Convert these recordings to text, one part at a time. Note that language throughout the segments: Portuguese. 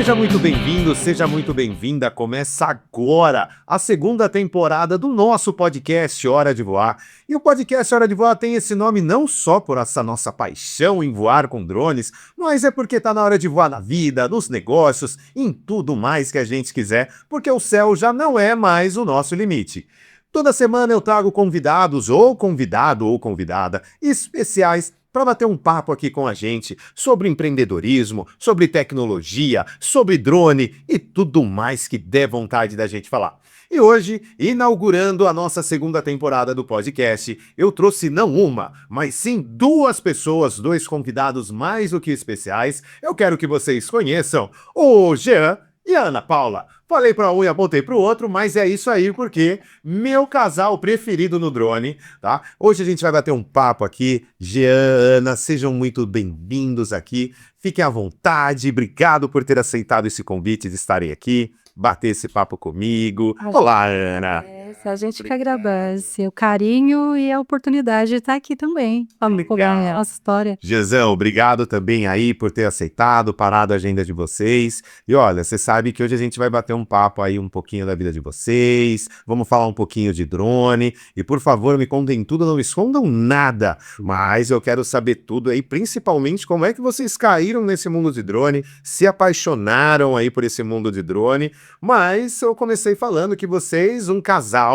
Seja muito bem-vindo, seja muito bem-vinda. Começa agora a segunda temporada do nosso podcast Hora de Voar. E o podcast Hora de Voar tem esse nome não só por essa nossa paixão em voar com drones, mas é porque tá na hora de voar na vida, nos negócios, em tudo mais que a gente quiser, porque o céu já não é mais o nosso limite. Toda semana eu trago convidados ou convidada especiais para bater um papo aqui com a gente sobre empreendedorismo, sobre tecnologia, sobre drone e tudo mais que der vontade da gente falar. E hoje, inaugurando a nossa segunda temporada do podcast, eu trouxe não uma, mas sim duas pessoas, dois convidados mais do que especiais. Eu quero que vocês conheçam o Jean e a Ana Paula. Falei para um e apontei para o outro, mas é isso aí porque meu casal preferido no drone, tá? Hoje a gente vai bater um papo aqui. Jean, Ana, sejam muito bem-vindos aqui. Fiquem à vontade. Obrigado por ter aceitado esse convite de estarem aqui, bater esse papo comigo. Olá, Ana. A gente que agradece o carinho e a oportunidade de estar aqui também. Vamos contar a nossa história. Jezão, obrigado também aí por ter aceitado, parado a agenda de vocês. E olha, você sabe que hoje a gente vai bater um papo aí um pouquinho da vida de vocês, vamos falar um pouquinho de drone. E por favor, me contem tudo, não escondam nada. Mas eu quero saber tudo aí, principalmente como é que vocês caíram nesse mundo de drone, se apaixonaram aí por esse mundo de drone. Mas eu comecei falando que vocês, um casal,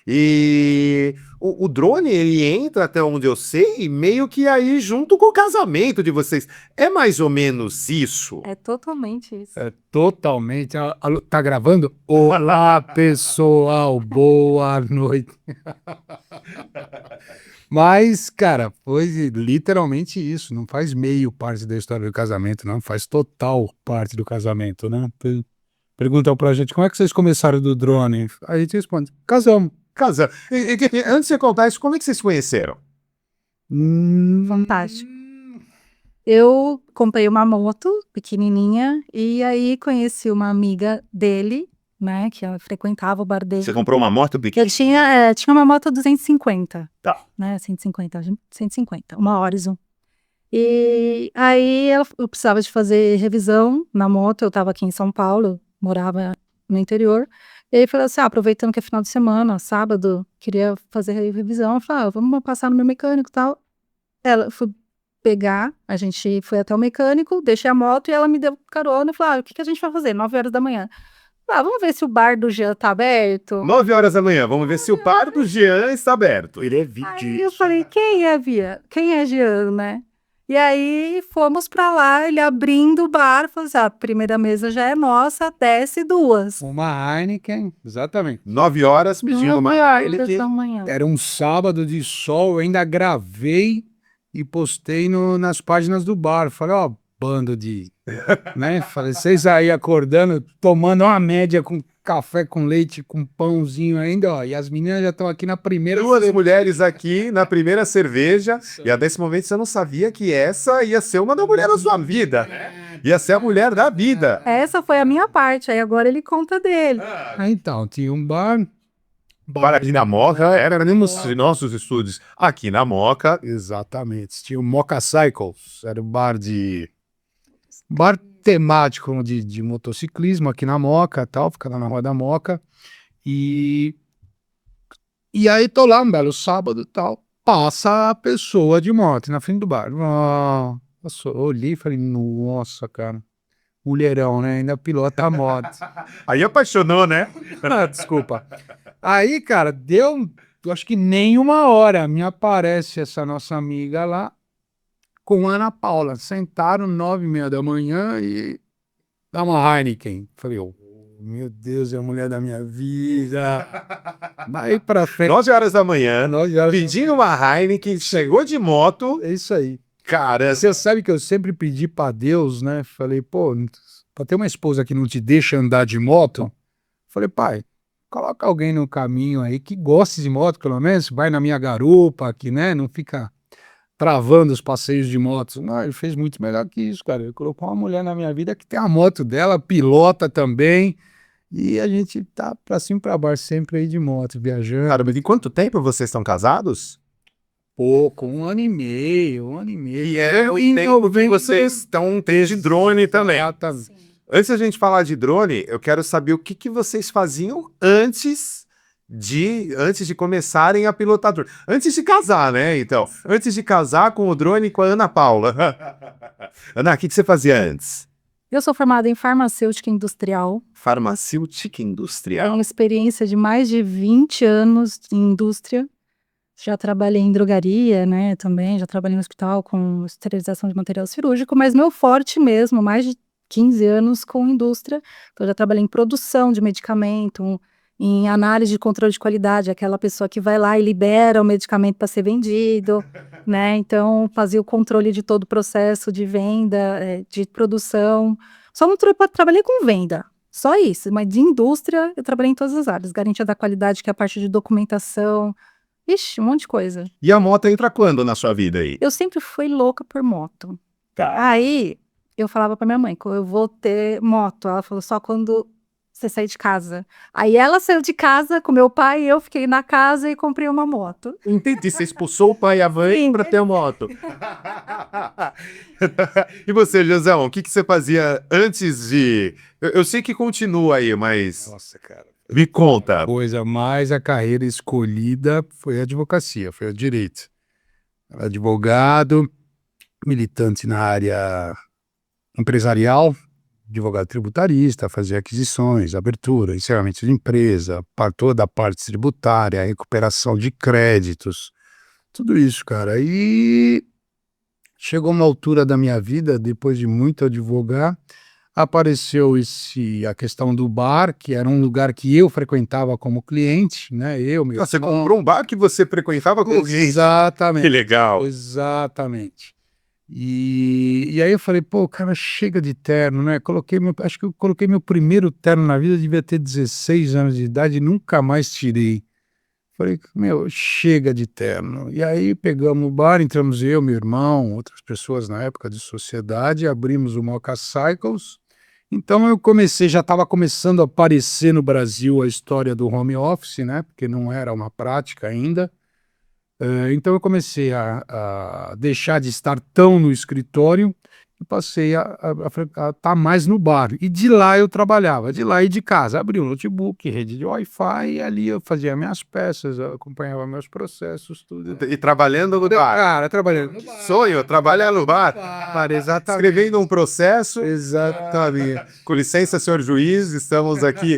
e o drone, ele entra, até onde eu sei, meio que aí junto com o casamento de vocês. É mais ou menos isso? É totalmente isso. É totalmente. Tá gravando? Olá, pessoal, boa noite. Mas, cara, foi literalmente isso. Não faz meio parte da história do casamento, não. Faz total parte do casamento, né? Perguntam pra gente, como é que vocês começaram do drone? A gente responde, casamos. Casa. Antes de você contar isso, como é que vocês se conheceram? Fantástico. Eu comprei uma moto pequenininha e aí conheci uma amiga dele, né, que ela frequentava o bar dele. Você comprou uma moto pequena? Eu tinha uma moto 250. Tá. Né, 150, uma Horizon. E aí eu precisava de fazer revisão na moto, eu estava aqui em São Paulo, morava no interior. E aí falou assim, aproveitando que é final de semana, sábado, queria fazer revisão. Eu falei, vamos passar no meu mecânico e tal. Ela foi pegar, a gente foi até o mecânico, deixei a moto e ela me deu carona e falou, o que a gente vai fazer? 9 horas da manhã. Vamos ver se o bar do Jean tá aberto. 9 horas da manhã, vamos ver se o bar do Jean está aberto. Ele é Aí eu falei, quem é Jean, né? E aí fomos pra lá, ele abrindo o bar, falou assim, a primeira mesa já é nossa, desce 2. Uma Heineken, exatamente. 9 horas, pedindo uma... Era um sábado de sol, eu ainda gravei e postei nas páginas do bar. Falei, ó, bando de... né? Falei, vocês aí acordando, tomando uma média com café com leite, com pãozinho ainda, ó. E as meninas já estão aqui na primeira... Duas mulheres aqui na primeira cerveja. E até esse momento você não sabia que essa ia ser uma da mulher da sua vida. Ia ser a mulher da vida. Essa foi a minha parte, aí agora ele conta dele. Então, tinha um bar... Para aqui na Moca, era nos nossos estúdios. Aqui na Moca. Exatamente. Tinha o Moca Cycles, era um bar temático de motociclismo aqui na Moca, tal, ficava na Rua da Moca. E aí tô lá um belo sábado, tal, passa a pessoa de moto na frente do bar. Passou, olhei e falei, nossa, cara, mulherão, né? Ainda pilota a moto. Aí apaixonou, né? Desculpa. Aí, cara, eu acho que nem uma hora me aparece essa nossa amiga lá com a Ana Paula. Sentaram 9h30 da manhã e dá uma Heineken. Falei, meu Deus, é a mulher da minha vida. Daí pra frente. 9 horas da manhã, 9 horas. pedindo uma Heineken, chegou de moto. É isso aí. Cara, Você sabe que eu sempre pedi pra Deus, né? Falei, pô, pra ter uma esposa que não te deixa andar de moto, falei, pai, coloca alguém no caminho aí que goste de moto, pelo menos, vai na minha garupa, que, né, não fica travando os passeios de motos. Não, ele fez muito melhor que isso, cara. Ele colocou uma mulher na minha vida que tem a moto dela, pilota também, e a gente tá pra cima e pra baixo sempre aí de moto, viajando. cara, mas em quanto tempo vocês estão casados? Pouco, 1 ano e meio. E é o tempo que vocês estão desde drone também. Antes da gente falar de drone, eu quero saber o que vocês faziam antes de começarem a pilotar drone. Antes de casar, né? Então, antes de casar com o drone e com a Ana Paula. Ana, o que você fazia antes? Eu sou formada em farmacêutica industrial. Farmacêutica É industrial. uma experiência de mais de 20 anos em indústria. Já trabalhei em drogaria, né, também, já trabalhei no hospital com esterilização de material cirúrgico, mas meu forte mesmo, mais de 15 anos com indústria. Então, eu já trabalhei em produção de medicamento, em análise de controle de qualidade, aquela pessoa que vai lá e libera o medicamento para ser vendido, né? Então, fazia o controle de todo o processo de venda, de produção. Só não trabalhei com venda, só isso, mas de indústria eu trabalhei em todas as áreas. Garantia da qualidade, que é a parte de documentação. Ixi, um monte de coisa. E a moto entra quando na sua vida aí? Eu sempre fui louca por moto. Aí, eu falava pra minha mãe, que eu vou ter moto. Ela falou, só quando você sair de casa. Aí ela saiu de casa com meu pai, eu fiquei na casa e comprei uma moto. Entendi, você expulsou o pai e a mãe Sim. para ter a moto. E você, Josão, o que você fazia antes de... Eu sei que continua aí, mas Nossa, cara. me conta. Coisa mais a carreira escolhida foi a advocacia, foi o direito. Era advogado, militante na área empresarial, advogado tributarista, fazia aquisições, abertura, encerramento de empresa, toda a parte tributária, recuperação de créditos, tudo isso, cara. E chegou uma altura da minha vida, depois de muito advogar, apareceu a questão do bar, que era um lugar que eu frequentava como cliente, né? Você comprou um bar que você frequentava com... Exatamente. Que legal. Exatamente. E aí eu falei, pô, cara, chega de terno, né? Acho que eu coloquei meu primeiro terno na vida, devia ter 16 anos de idade e nunca mais tirei. Falei, meu, chega de terno. E aí pegamos o bar, entramos eu, meu irmão, outras pessoas na época de sociedade, abrimos o Mocha Cycles. Então eu já estava começando a aparecer no Brasil a história do home office, né? Porque não era uma prática ainda. Então eu comecei a deixar de estar tão no escritório e passei a estar mais no bar. E de lá eu trabalhava, de lá e de casa. Abri um notebook, rede de Wi-Fi, e ali eu fazia minhas peças, eu acompanhava meus processos, tudo. E trabalhando no bar. Cara, trabalhando no bar. Sonho, trabalhar no bar. Exatamente. Escrevendo um processo. Exatamente. Com licença, senhor juiz, estamos aqui.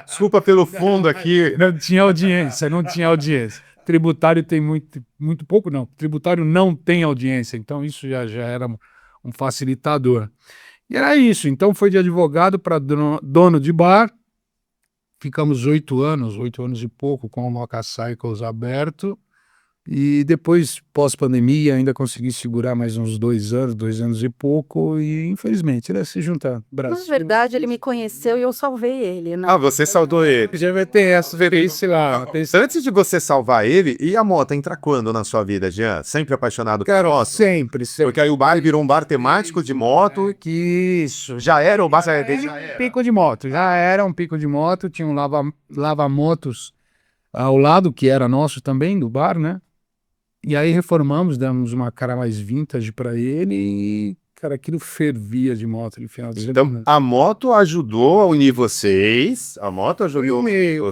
Desculpa pelo fundo aqui. Não tinha audiência, não tinha audiência. Tributário tem muito pouco, não. Tributário não tem audiência, então isso já era um facilitador. E era isso, então foi de advogado para dono de bar, ficamos 8 anos e pouco com o Mocha Cycles aberto, e depois, pós-pandemia, ainda consegui segurar mais uns 2 anos e pouco, e infelizmente, né, se juntar Brasil. Na verdade, ele me conheceu e eu salvei ele, né? Ah, você salvou ele. Já vai ter essa experiência lá. Antes de você salvar ele, e a moto entra quando na sua vida, Jean? Sempre apaixonado por Cara, moto? sempre. Porque aí o bar virou um bar temático de moto. Que isso. Já era o bar... Já era um pico de moto. Já era um pico de moto. Tinha um lava-motos ao lado, que era nosso também, do bar, né? E aí reformamos, damos uma cara mais vintage pra ele e, cara, aquilo fervia de moto no final de semana. Então, a moto ajudou a unir vocês. A moto ajudou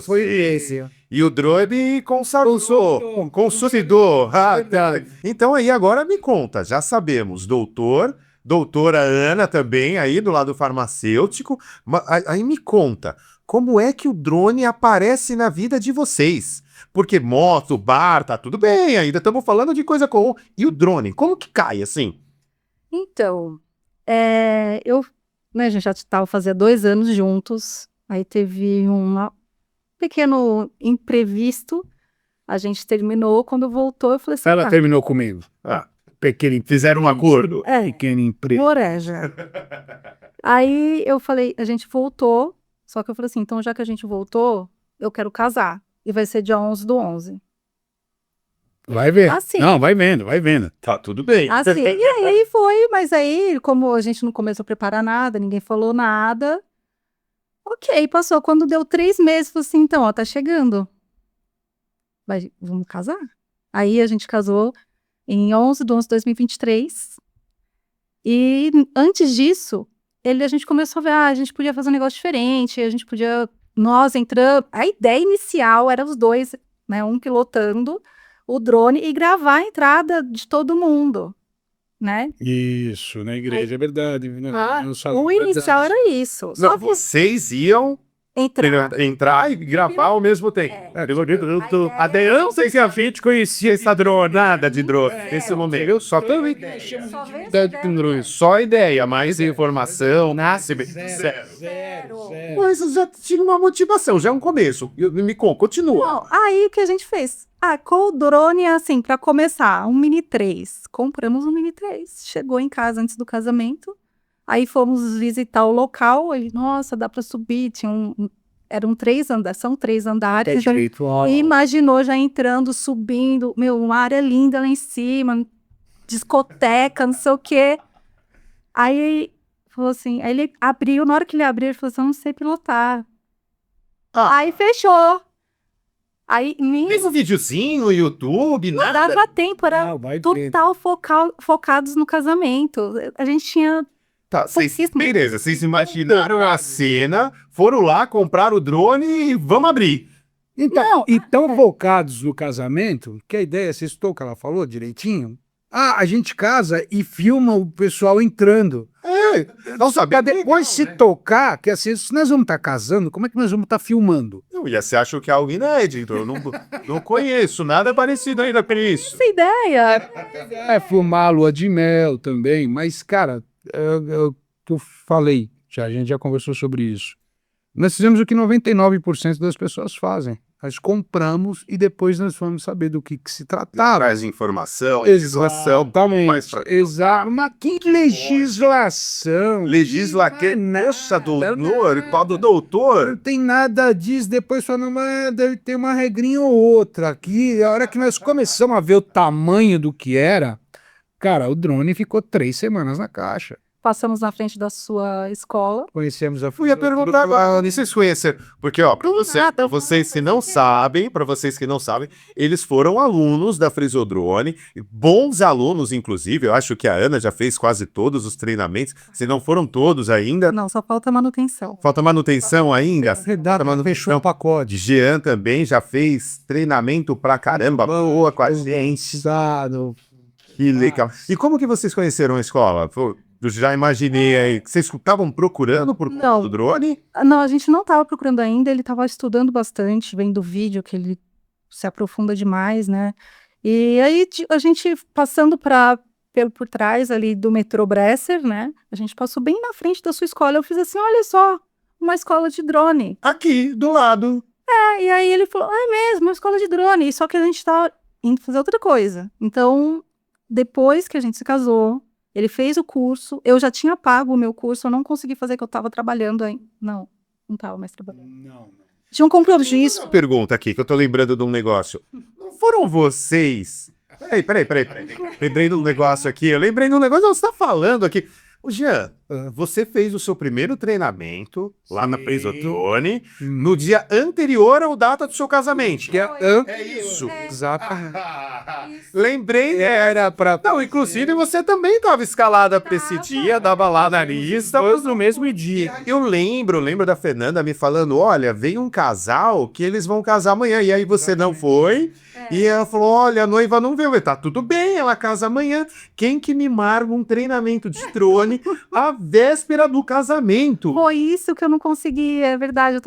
Foi esse. E o drone consolidou. Consolidou. Ah, tá. Então aí agora me conta, já sabemos, doutora Ana também aí do lado farmacêutico. Aí me conta, como é que o drone aparece na vida de vocês? Porque moto, bar, tá tudo bem, ainda estamos falando de coisa comum. E o drone, como que cai assim? Então, né, a gente já estava fazia 2 anos juntos, aí teve um pequeno imprevisto, a gente terminou, quando voltou eu falei assim, Ela terminou comigo. Fizeram um acordo? Pequeno emprego. Moreja. Aí eu falei, a gente voltou, só que eu falei assim, então já que a gente voltou, eu quero casar, e vai ser dia 11/11. Vai ver. Assim. Não, vai vendo. Tá tudo bem. Assim, e aí foi, mas aí, como a gente não começou a preparar nada, ninguém falou nada, ok, passou. Quando deu 3 meses, falei assim, então, ó, tá chegando. Vamos casar? Aí a gente casou em 11/11/2023. E antes disso, a gente começou a ver, a gente podia fazer um negócio diferente, a gente podia, nós entramos, a ideia inicial era os dois, né, um pilotando o drone e gravar a entrada de todo mundo, né? Isso, na igreja, é verdade. O inicial era isso. Não, Só que vocês iam entrar e gravar ao mesmo tempo. Até eu não sei se a gente conhecia essa dronada de drone nesse momento. Eu só tenho ideia. Só ideia, mais informação, nasce. zero. Mas já tinha uma motivação, já é um começo. Me conta, continua. Bom, aí o que a gente fez? Com o drone, assim, para começar, um Mini 3. Compramos um Mini 3. Chegou em casa antes do casamento. Aí fomos visitar o local. Ele, nossa, dá para subir. Eram 3 andares, são 3 andares. E imaginou já entrando, subindo. Meu, uma área linda lá em cima, discoteca, não sei o quê. Aí falou assim, aí ele abriu, na hora que ele abriu, ele falou assim, eu não sei pilotar. Aí fechou. Aí, Fez um videozinho no YouTube, não nada. dava tempo, era total focados no casamento. A gente tinha Tá, pouquíssimo. beleza, vocês imaginaram a cena, foram lá, compraram o drone e vamos abrir. Então, e tão focados no casamento, que a ideia, você escutou o que ela falou direitinho? A gente casa e filma o pessoal entrando. Não sabia. Depois se tocar, que assim, se nós vamos estar casando, como é que nós vamos estar filmando? Você acha que é algo inédito? Eu não conheço nada parecido ainda com isso. Essa ideia. Filmar a lua de mel também, mas, cara, o que eu falei, a gente já conversou sobre isso. Nós fizemos o que 99% das pessoas fazem. Nós compramos e depois nós vamos saber do que se tratava. Traz informação, legislação. Exato. Mas que legislação? Que nossa, doutor, qual do doutor? Não tem nada disso. Depois só não deve ter uma regrinha ou outra aqui. A hora que nós começamos a ver o tamanho do que era, cara, o drone ficou 3 semanas na caixa. Passamos na frente da sua escola. Conhecemos a... Fui a perguntar agora, nem sei se conheceram. Porque, ó, pra vocês que não sabem, eles foram alunos da Frisodrone, bons alunos, inclusive. Eu acho que a Ana já fez quase todos os treinamentos, se não foram todos ainda. Não, só falta manutenção. Falta manutenção ainda? Fechou o pacote. Jean também já fez treinamento pra caramba. Boa com a gente. Que legal. E como que vocês conheceram a escola? Eu já imaginei aí. Vocês estavam procurando por conta do drone? Não, a gente não estava procurando ainda. Ele estava estudando bastante, vendo vídeo, que ele se aprofunda demais, né? E aí a gente passando por trás ali do metrô Bresser, né? A gente passou bem na frente da sua escola. Eu fiz assim, olha só, uma escola de drone. Aqui, do lado. E aí ele falou, é mesmo, uma escola de drone. Só que a gente estava indo fazer outra coisa. Então, depois que a gente se casou, ele fez o curso, eu já tinha pago o meu curso, eu não consegui fazer, que eu estava trabalhando ainda. Não estava mais trabalhando. Não. Tinha um compromisso. Uma pergunta aqui, que eu tô lembrando de um negócio. Não foram vocês... Peraí. Lembrei de um negócio aqui, você tá falando aqui. Ô, Jean, você fez o seu primeiro treinamento lá na Frisodrone no dia anterior ao data do seu casamento. É isso. Exato. Lembrei, era pra... Não, inclusive você também estava escalada pra esse dia, dava lá na lista. No mesmo dia. Eu lembro da Fernanda me falando, olha, veio um casal que eles vão casar amanhã. E aí você não foi. E ela falou, olha, a noiva não veio. Tá tudo bem, ela casa amanhã. Quem que me marca um treinamento de drone à véspera do casamento? Foi isso que eu não consegui, é verdade,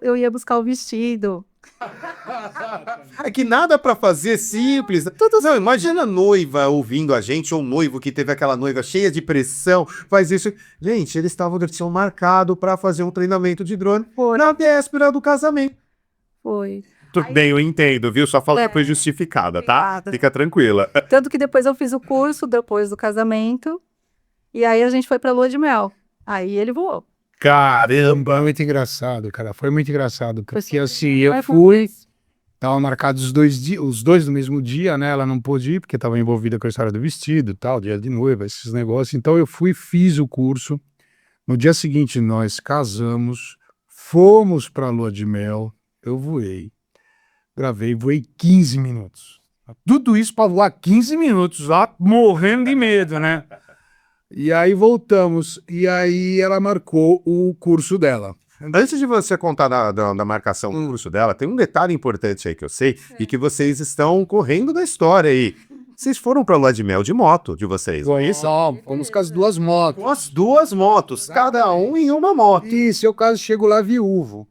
eu ia buscar o vestido. É que nada pra fazer simples. Não, imagina a noiva ouvindo a gente, ou um noivo que teve aquela noiva cheia de pressão, faz isso. Gente, eles tinham marcado pra fazer um treinamento de drone na véspera do casamento. Foi. Tudo bem, eu entendo, viu? Só fala que foi justificada, tá? Fica tranquila. Tanto que depois eu fiz o curso, depois do casamento, e aí a gente foi pra lua de mel. Aí ele voou. Caramba! Muito engraçado, cara. Foi muito engraçado. Porque assim, eu fui, estavam marcados os dois no mesmo dia, né? Ela não pôde ir, porque estava envolvida com a história do vestido e tal, dia de noiva, esses negócios. Então eu fui, fiz o curso. No dia seguinte nós casamos, fomos pra lua de mel, eu voei. Voei 15 minutos. Tudo isso para voar 15 minutos lá, morrendo de medo, né? E aí voltamos. E aí ela marcou o curso dela. Antes de você contar da marcação do curso dela, tem um detalhe importante aí que eu sei e que vocês estão correndo da história aí. Vocês foram pra lua de mel de moto de vocês. Fomos com as duas motos. Com as duas motos, cada um em uma moto. E se eu caso chego lá viúvo.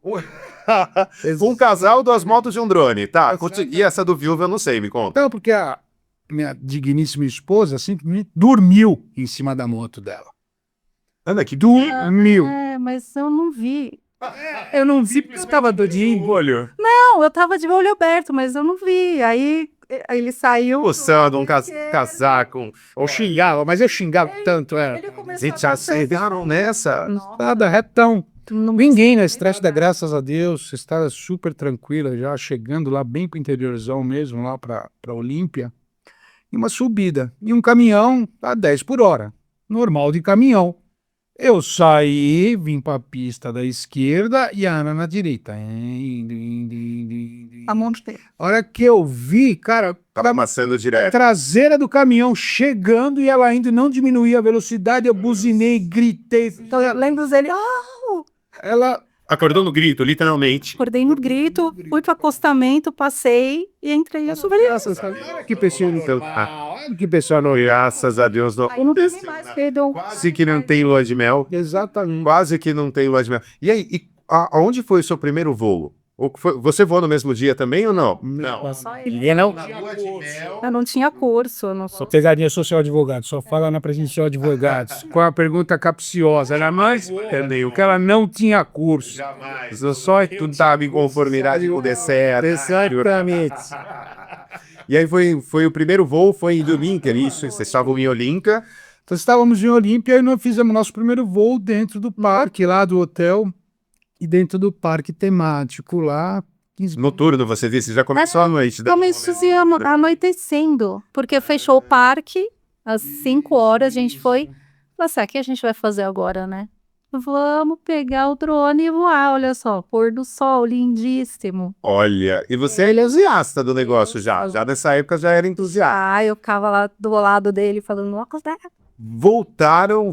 Um casal, duas motos e um drone. Tá, e essa do viúvo eu não sei, me conta. Então, porque a minha digníssima esposa simplesmente dormiu em cima da moto dela. Anda aqui. Dormiu. Mas eu não vi. Eu não vi porque estava doidinho. Olho. Não, eu tava de olho aberto, mas eu não vi. Aí ele saiu. Coçando um casaco. Eu xingava, mas eu xingava tanto, Ele começou Gente, já acertaram nessa. Nossa, Nada, retão. não Ninguém na estresse da graças a Deus, estava super tranquila, já chegando lá bem pro interiorzão mesmo, lá pra Olímpia. E uma subida. E um caminhão a 10 por hora. Normal de caminhão. Eu saí, vim pra pista da esquerda e a Ana na direita. a mão de tempo. A hora que eu vi, cara, Tava amassando a direto. traseira do caminhão chegando e ela ainda não diminuía a velocidade, eu buzinei, gritei. Então eu lembro dele, Ela Acordou no grito, literalmente. acordei no grito, fui pro acostamento, passei e entrei. Eu falei, Olha que pessoa olha que pessoa não. Graças a Deus. Não. aí não teve mais, perdão. Quase que não tem lua de mel. Exatamente. Quase que não tem lua de mel. E aí, aonde foi o seu primeiro voo? Você voou no mesmo dia também ou não? Não. Só ele. E não. Eu não tinha curso, eu não Só pegadinha social advogado, só fala na presencial advogados. Com a pergunta capciosa, era mais o que ela não tinha curso. Jamais. Eu só tudo estava em conformidade com o DCE. Exatamente. E aí foi o primeiro voo, foi em Olímpia, isso? Vocês estavam em Olímpia. Então estávamos em Olímpia e nós fizemos nosso primeiro voo dentro do parque lá do hotel e dentro do parque temático lá. Noturno, você disse, já começou a noite. né? Começou anoitecendo, porque fechou o parque às 5 horas, a gente foi. Falei assim, o que a gente vai fazer agora, né? Vamos pegar o drone e voar, olha só, pôr do sol, lindíssimo. Olha, e você é entusiasta do negócio já. Já nessa época já era entusiasta. Ah, eu ficava lá do lado dele falando, nossa, Voltaram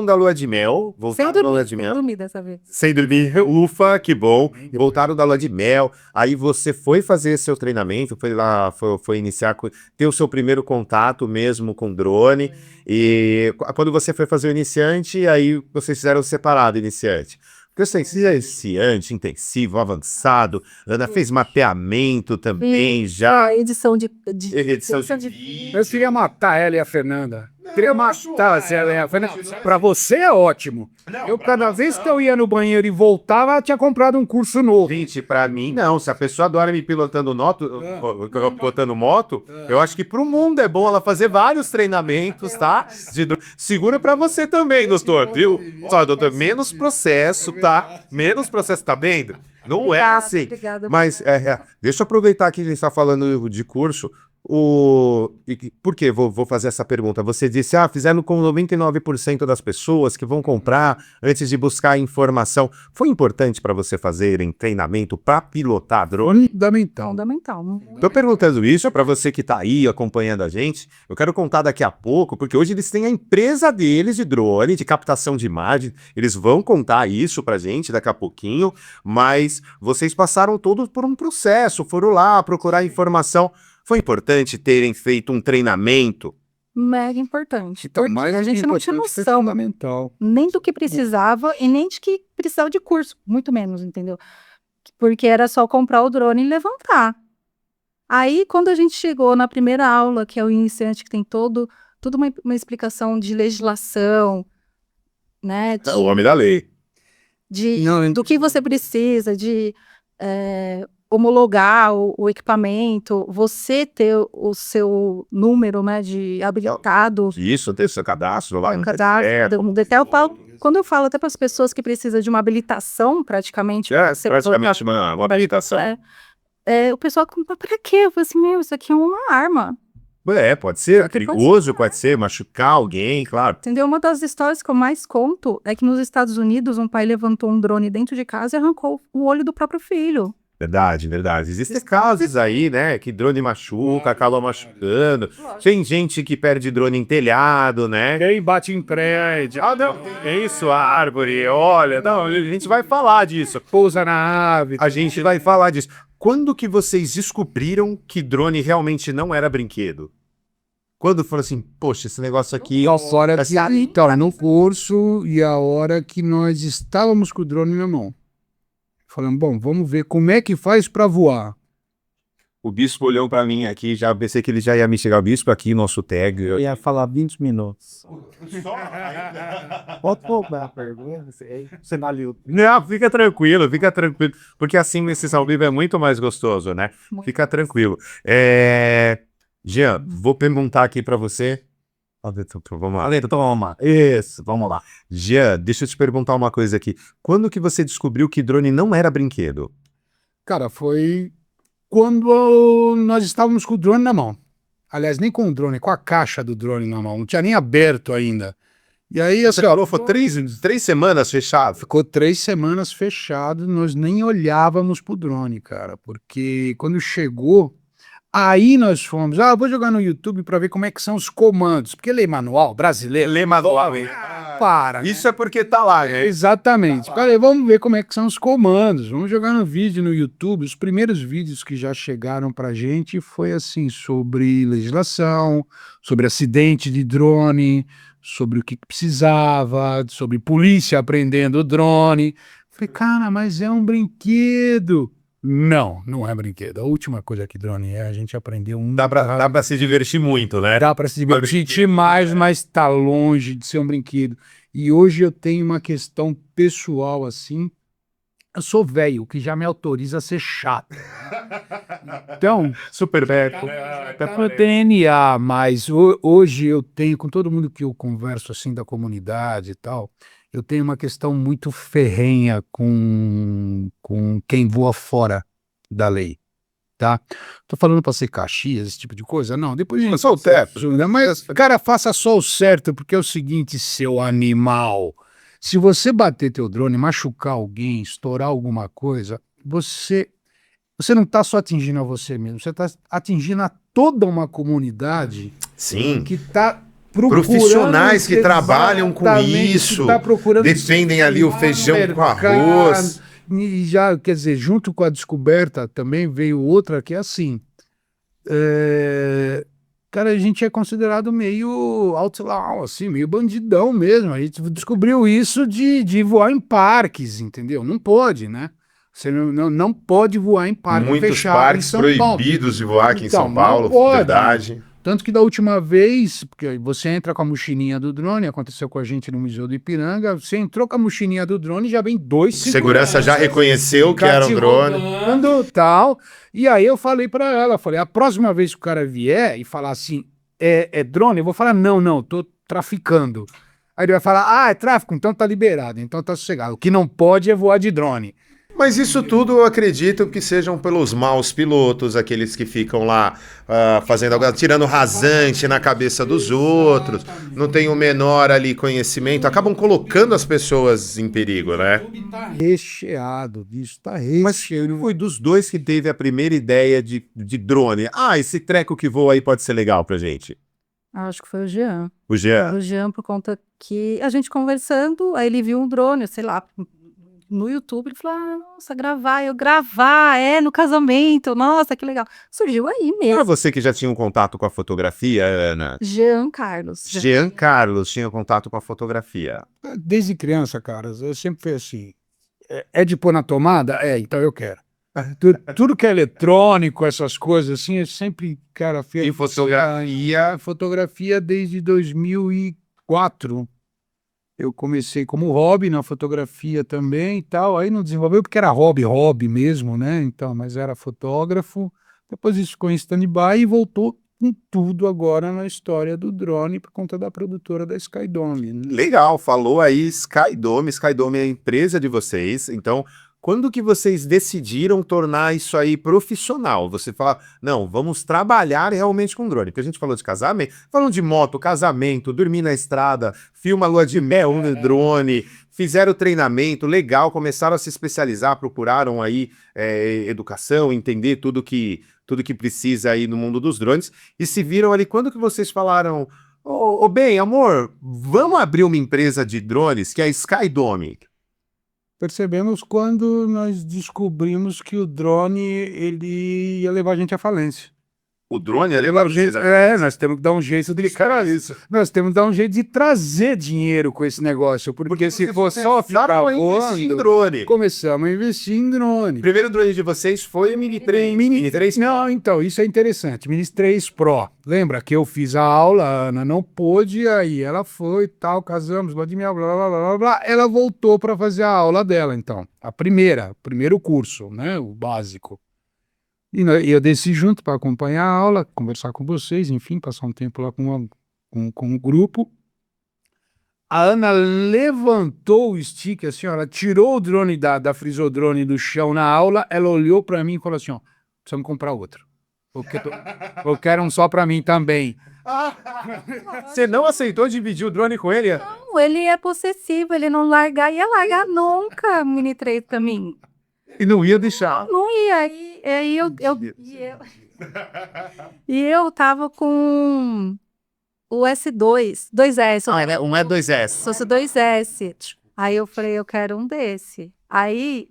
da lua de mel. sem Voltaram da lua dormir, de sem mel. dormir dessa vez. Sem dormir, ufa, que bom. Voltaram da lua de mel. Aí você foi fazer seu treinamento, foi lá, foi iniciar, ter o seu primeiro contato mesmo com drone. E quando você foi fazer o iniciante, aí vocês fizeram separado iniciante. Porque eu sei, se é iniciante, intensivo, avançado, Ana fez mapeamento também já. Ah, edição de Edição de vídeo. Eu queria matar ela e a Fernanda. Queria matar ela e a Fernanda. Pra você é ótimo. Eu, cada vez que eu ia no banheiro e voltava, ela tinha comprado um curso novo. Gente, pra mim, não. Se a pessoa adora me pilotando pilotando moto, eu acho que pro mundo é bom ela fazer vários treinamentos, tá? Segura pra você também, doutor, viu? Só, doutor, menos processo, tá? Menos processo, tá vendo? Não é assim. Obrigada. Mas, deixa eu aproveitar que a gente tá falando de curso. Por que vou fazer essa pergunta? Você disse, fizeram com 99% das pessoas que vão comprar antes de buscar informação. Foi importante para você fazerem treinamento para pilotar drone? Fundamental. Fundamental. Tô perguntando isso para você que tá aí acompanhando a gente. Eu quero contar daqui a pouco, porque hoje eles têm a empresa deles de drone, de captação de imagem. Eles vão contar isso pra gente daqui a pouquinho, mas vocês passaram todos por um processo, foram lá procurar informação. Foi importante terem feito um treinamento? Mega importante. Porque mais a gente não tinha importante, noção fundamental. nem do que precisava e nem de que precisava de curso, muito menos, entendeu? Porque era só comprar o drone e levantar. Aí, quando a gente chegou na primeira aula, que é o iniciante, que tem toda uma explicação de legislação, né? O homem da lei. Do que você precisa, de homologar o equipamento, você ter o seu número, né, de habilitado, Isso, ter seu cadastro lá. o cadastro, até quando eu falo até para as pessoas que precisam de uma habilitação, praticamente, Praticamente uma habilitação. o pessoal, para quê? Eu falei assim, isso aqui é uma arma. Pode ser perigoso, pode ser machucar alguém, claro. Entendeu? Uma das histórias que eu mais conto é que nos Estados Unidos um pai levantou um drone dentro de casa e arrancou o olho do próprio filho. Verdade, verdade. Existem casos aí, né, que drone machuca, acaba machucando. Tem gente que perde drone em telhado, né? Quem bate em prédio, Ah, não, é isso, a árvore, olha, não, a gente vai falar disso. pousa na ave. A gente vai falar disso. Quando que vocês descobriram que drone realmente não era brinquedo? Quando falou assim, poxa, esse negócio aqui... E a hora que, então, no curso, e a hora que nós estávamos com o drone na mão. Falando, bom, vamos ver como é que faz para voar. O bispo olhou pra mim aqui, já pensei que ele já ia me chegar. O bispo aqui, nosso tag. Eu ia falar 20 minutos. Pode cobrar a pergunta, você não leu. Não, fica tranquilo, porque assim nesse ao vivo é muito mais gostoso, né? Muito. Fica tranquilo. Jean, vou perguntar aqui pra você. Vamos lá. Valeu, toma. Isso, vamos lá. Jean, deixa eu te perguntar uma coisa aqui. Quando que você descobriu que drone não era brinquedo? Cara, foi quando nós estávamos com o drone na mão. Aliás, nem com o drone, com a caixa do drone na mão. Não tinha nem aberto ainda. E aí, assim, Você falou, foi 3 semanas fechado. ficou 3 semanas fechado, nós nem olhávamos pro drone, cara. Porque quando chegou, aí nós fomos, vou jogar no YouTube para ver como é que são os comandos. Porque lei manual brasileiro. Lê manual. Para. Isso é porque tá lá, né? Exatamente. Falei, vamos ver como é que são os comandos. Vamos jogar no vídeo no YouTube. Os primeiros vídeos que já chegaram pra gente foi assim, sobre legislação, sobre acidente de drone, sobre o que precisava, sobre polícia apreendendo o drone. Falei, cara, mas é um brinquedo. Não, não é brinquedo. A última coisa que drone a gente aprendeu Dá pra se divertir muito, né? Dá para se divertir demais, mas tá longe de ser um brinquedo. E hoje eu tenho uma questão pessoal assim. Eu sou velho, o que já me autoriza a ser chato. Então, Super velho. tá no DNA, mas hoje eu tenho, com todo mundo que eu converso assim da comunidade e tal, eu tenho uma questão muito ferrenha com quem voa fora da lei. Tá? Tô falando para ser Caxias, esse tipo de coisa? Não, depois a gente... Só o teto. Mas, cara, faça só o certo, porque é o seguinte, seu animal. Se você bater teu drone, machucar alguém, estourar alguma coisa, você não tá só atingindo a você mesmo, você tá atingindo a toda uma comunidade Sim. que tá procurando... Profissionais que trabalham com Exatamente, isso, que tá procurando defendem ali o feijão com mercado. arroz. E já, quer dizer, junto com a descoberta também veio outra que é assim, cara, a gente é considerado meio outlaw, assim, meio bandidão mesmo. A gente descobriu isso de voar em parques, entendeu? Não pode, né? Você não pode voar em parque Muitos fechado em parques São Paulo. proibidos de voar aqui em Então, São Paulo, não pode. verdade. Tanto que da última vez, porque você entra com a mochilinha do drone, aconteceu com a gente no Museu do Ipiranga, você entrou com a mochilinha do drone e já vem 2 Segurança já reconheceu que era um drone. Tal. E aí eu falei pra ela, falei, a próxima vez que o cara vier e falar assim, é drone, eu vou falar, não, tô traficando. Aí ele vai falar, é tráfico, então tá liberado, então tá sossegado. O que não pode é voar de drone. Mas isso tudo eu acredito que sejam pelos maus pilotos, aqueles que ficam lá fazendo algo, tirando rasante na cabeça dos outros, não tem o menor ali conhecimento, acabam colocando as pessoas em perigo, né? Tá recheado disso, tá recheado. Mas foi dos dois que teve a primeira ideia de drone. Esse treco que voa aí pode ser legal pra gente. Acho que foi o Jean. O Jean. O Jean, por conta que a gente conversando, aí ele viu um drone, sei lá, no YouTube, ele falou, nossa, gravar, no casamento, nossa, que legal. Surgiu aí Era mesmo. você que já tinha um contato com a fotografia, Ana? Jean Carlos. Jean Carlos tinha contato com a fotografia. Desde criança, cara, eu sempre fui assim, é de pôr na tomada? Então eu quero. Tudo que é eletrônico, essas coisas assim, eu sempre, cara, fiz E fotografia? Fotografia desde 2004. Eu comecei como hobby na fotografia também e tal, aí não desenvolveu porque era hobby mesmo, né? Então, mas era fotógrafo. Depois isso ficou em stand-by e voltou com tudo agora na história do drone por conta da produtora da Skydome, né? Legal, falou aí Skydome. Skydome é a empresa de vocês, então Quando que vocês decidiram tornar isso aí profissional? Você fala, não, vamos trabalhar realmente com drone. Porque a gente falou de casamento, falando de moto, casamento, dormir na estrada, filma lua de mel no drone, fizeram treinamento, legal, começaram a se especializar, procuraram aí educação, entender tudo que precisa aí no mundo dos drones, e se viram ali, quando que vocês falaram, bem, amor, vamos abrir uma empresa de drones, que é a Skydome? Percebemos quando nós descobrimos que o drone ele ia levar a gente à falência. O drone é Nós temos que dar um jeito de isso. Nós temos que dar um jeito de trazer dinheiro com esse negócio, porque se for só ficar voando, drone. começamos a investir em drone. O primeiro drone de vocês foi o Mini 3. Mini 3? Não, então, isso é interessante. Mini 3 Pro. Lembra que eu fiz a aula, a Ana não pôde, aí ela foi e tal, casamos, blá, blá, blá, blá, blá, blá. Ela voltou para fazer a aula dela, então. O primeiro curso, né? O básico. E eu desci junto para acompanhar a aula, conversar com vocês, enfim, passar um tempo lá com o grupo. A Ana levantou o stick, assim, ó, ela tirou o drone da Frisodrone do chão na aula, ela olhou para mim e falou assim, ó, precisamos comprar outro. Porque eu quero um só para mim também. Você não aceitou dividir o drone com ele? Não, ele é possessivo, ele não ia largar nunca o Mini 3 pra mim. E não ia deixar. Não ia. E eu tava com o S2, 2S. Um é 2S. Se fosse 2S. Aí eu falei, eu quero um desse. Aí...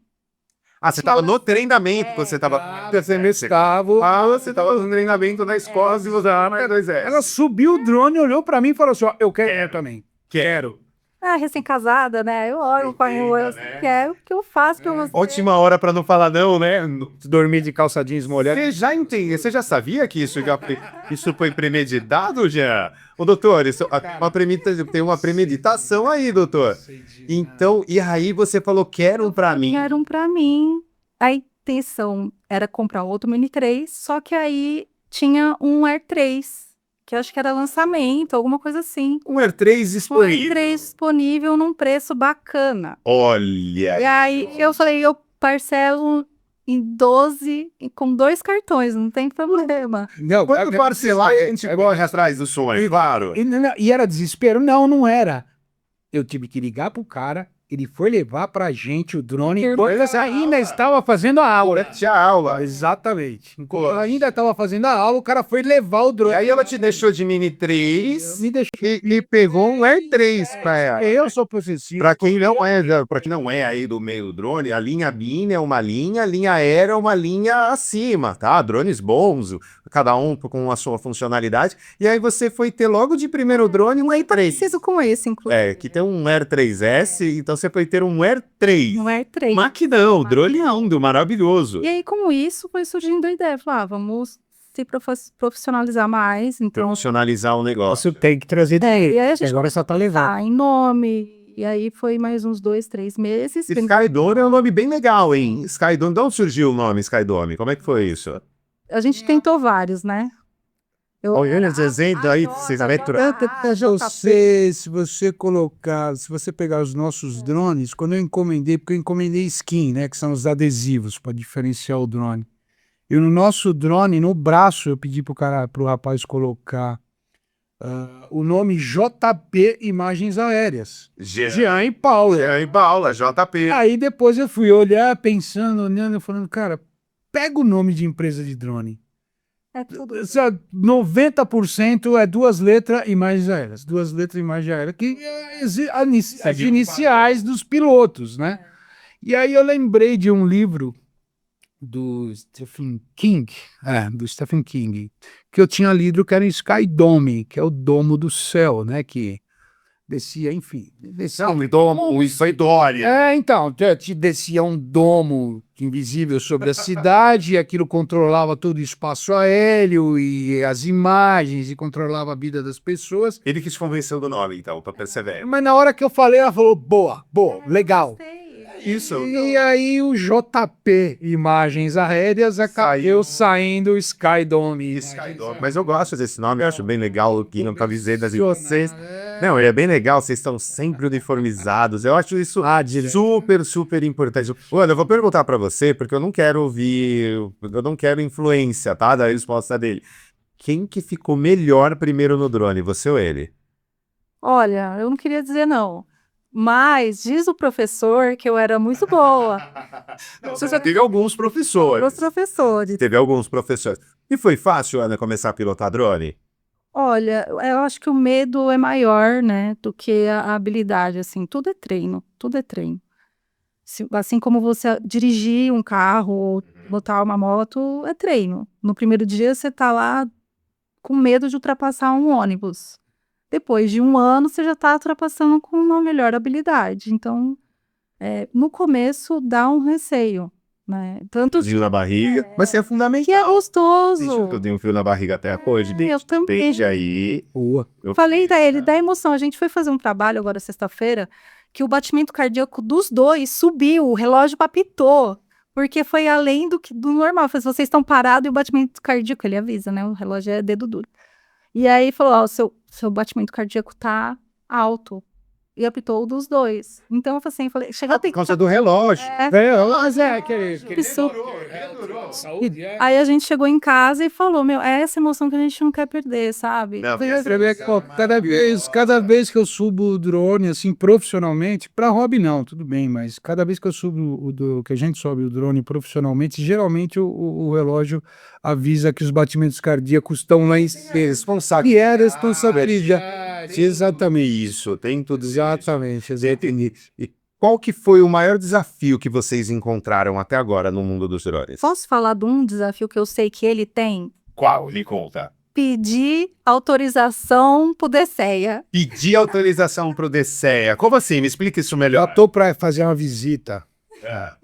você tava no treinamento, você tava... Você tava no treinamento na escola, se você é 2S. Ela subiu o drone, olhou pra mim e falou assim, ó, eu quero também. Quero. Recém-casada, né? Eu olho, quero, o que eu faço pra você? Ótima hora pra não falar não, né? Dormir de calça jeans molhada. Você já sabia que isso foi premeditado, já? Ô, doutor, tem uma premeditação aí, doutor. Então, e aí você falou, quero um pra mim. Quero um pra mim. A intenção era comprar outro Mini 3, só que aí tinha um Air 3. Que eu acho que era lançamento, alguma coisa assim. Um Air 3 disponível. Um Air 3 disponível num preço bacana. Olha! E aí eu falei, eu parcelo em 12 com 2 cartões, não tem problema. Não, quando parcelar, a gente corre atrás do sonho, claro. E era desespero? Não era. Eu tive que ligar pro cara, ele foi levar pra gente o drone, enquanto ainda estava fazendo a aula. Tinha aula. Exatamente. Enquanto ainda estava fazendo a aula, o cara foi levar o drone. E aí ela te deixou de Mini 3 me deixou... e pegou um Air 3 pra ela. Eu sou possessivo. Pra quem não é aí do meio do drone, a linha Mini é uma linha, a linha Air é uma linha acima, tá? Drones bons, cada um com a sua funcionalidade. E aí você foi ter logo de primeiro drone um Air 3. Preciso com esse, inclusive. Que tem um Air 3S, então você foi ter um Air 3. Um Air 3. Maquinão, droneando, maravilhoso. E aí, com isso, foi surgindo a ideia. Falar, vamos se profissionalizar mais. Então, profissionalizar o negócio. Tem que trazer ideia. E aí a gente agora só tá levando. em nome. E aí foi mais uns 2, 3 meses. Skydome é um nome bem legal, hein? Skydome, de onde surgiu o nome Skydome? Como é que foi isso? A gente tentou vários, né? Olha, dizendo aí, vocês se você pegar os nossos drones, quando eu encomendei, porque eu encomendei skin, né, que são os adesivos para diferenciar o drone. E no nosso drone, no braço, eu pedi pro rapaz colocar o nome JP Imagens Aéreas. Jean e Paula. JP. Aí depois eu fui olhar, pensando, olhando, falando, cara, pega o nome de empresa de drone. É tudo. 90% é 2 letras imagens aéreas. 2 letras imagens aéreas, que as iniciais dos pilotos, né? E aí eu lembrei de um livro do Stephen King, que eu tinha lido, que era Skydome, que é o domo do céu, né? Que descia, enfim. Isso foi Dória. Então, te descia um domo invisível sobre a cidade, e aquilo controlava todo o espaço aéreo e as imagens, e controlava a vida das pessoas. Ele que te convenceu do nome, então, pra perceber. Mas na hora que eu falei, ela falou, boa, legal. Isso. E aí o JP Imagens Aéreas acabou saindo Skydome. Mas eu gosto desse nome, eu acho bem legal o que não camisetas e vocês. Não, é bem legal, vocês estão sempre uniformizados. Eu acho isso super, super importante. Olha, eu vou perguntar pra você, porque eu não quero ouvir, eu não quero influência, tá, da resposta dele. Quem que ficou melhor primeiro no drone, você ou ele? Olha, eu não queria dizer não, mas diz o professor que eu era muito boa. Você já teve alguns professores. Os professores. Teve alguns professores. E foi fácil, Ana, começar a pilotar drone? Olha, eu acho que o medo é maior, né, do que a habilidade, assim, tudo é treino, tudo é treino. Assim como você dirigir um carro ou botar uma moto, é treino. No primeiro dia você tá lá com medo de ultrapassar um ônibus. Depois de um ano, você já está ultrapassando com uma melhor habilidade. Então, no começo, dá um receio, né? Tanto Fio na barriga. Mas é que fundamental. é gostoso. Gente, eu tenho um fio na barriga até hoje. Eu também. Desde aí. Boa. Falei pra ele da emoção. A gente foi fazer um trabalho agora, sexta-feira, que o batimento cardíaco dos dois subiu, o relógio apitou. Porque foi além do normal. Eu falei, vocês estão parados e o batimento cardíaco, ele avisa, né? O relógio é dedo duro. E aí falou, ó, seu batimento cardíaco tá alto. E apitou o dos dois. Então eu falei, chegou a Por causa do relógio. Mas aquele Saúde, Aí a gente chegou em casa e falou, meu, é essa emoção que a gente não quer perder, sabe? Não, cada vez que eu subo o drone, assim, profissionalmente, para hobby não, tudo bem, mas cada vez que eu subo que a gente sobe o drone profissionalmente, geralmente o relógio avisa que os batimentos cardíacos estão lá em cima. E é responsabilidade. Exatamente isso. Tem tudo. Exatamente. E qual que foi o maior desafio que vocês encontraram até agora no mundo dos drones? Posso falar de um desafio que eu sei que ele tem? Qual? Me conta. Pedir autorização pro DCEA. Pedir autorização pro DCEA. Como assim? Me explica isso Eu melhor. tô para fazer uma visita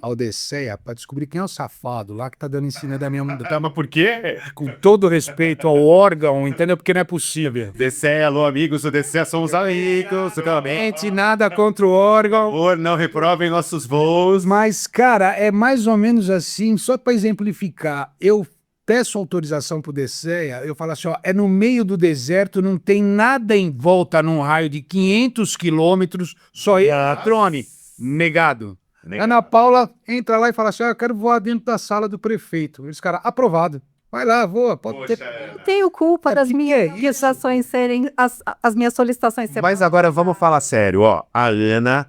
ao DCEA para descobrir quem é o safado lá que tá dando em cima da minha mulher. Tá, mas por quê? Com todo respeito ao órgão, entendeu? Porque não é possível. DCEA, alô, amigos, o DCEA somos amigos. Gente, nada contra o órgão. Por favor, não reprovem nossos voos. Mas, cara, é mais ou menos assim, só para exemplificar, eu peço autorização pro DCEA, eu falo assim, ó, é no meio do deserto, não tem nada em volta num raio de 500 quilômetros, só drone, negado. Ana Paula entra lá e fala assim, ó, eu quero voar dentro da sala do prefeito. Eles, cara, aprovado. Vai lá, voa, pode ter... Não tenho culpa das minhas solicitações serem as minhas solicitações serem. Mas agora vamos falar sério, ó. A Ana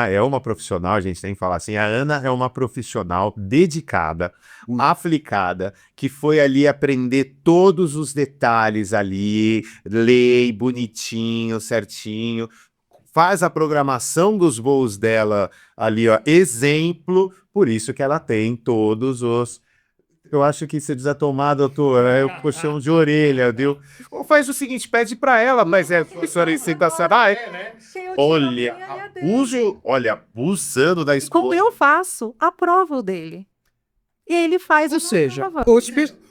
é uma profissional, a gente tem que falar assim, a Ana é uma profissional dedicada, aplicada, que foi ali aprender todos os detalhes ali, lei bonitinho, certinho, faz a programação dos voos dela ali, ó, exemplo, por isso que ela tem todos os... Eu acho que você precisa tomar, doutor, é o puxão de orelha, viu? Ou faz o seguinte, pede pra ela, mas professora incitação. Olha, abusando da Como esposa. eu faço, aprovo o dele. E ele faz Ou seja, prova.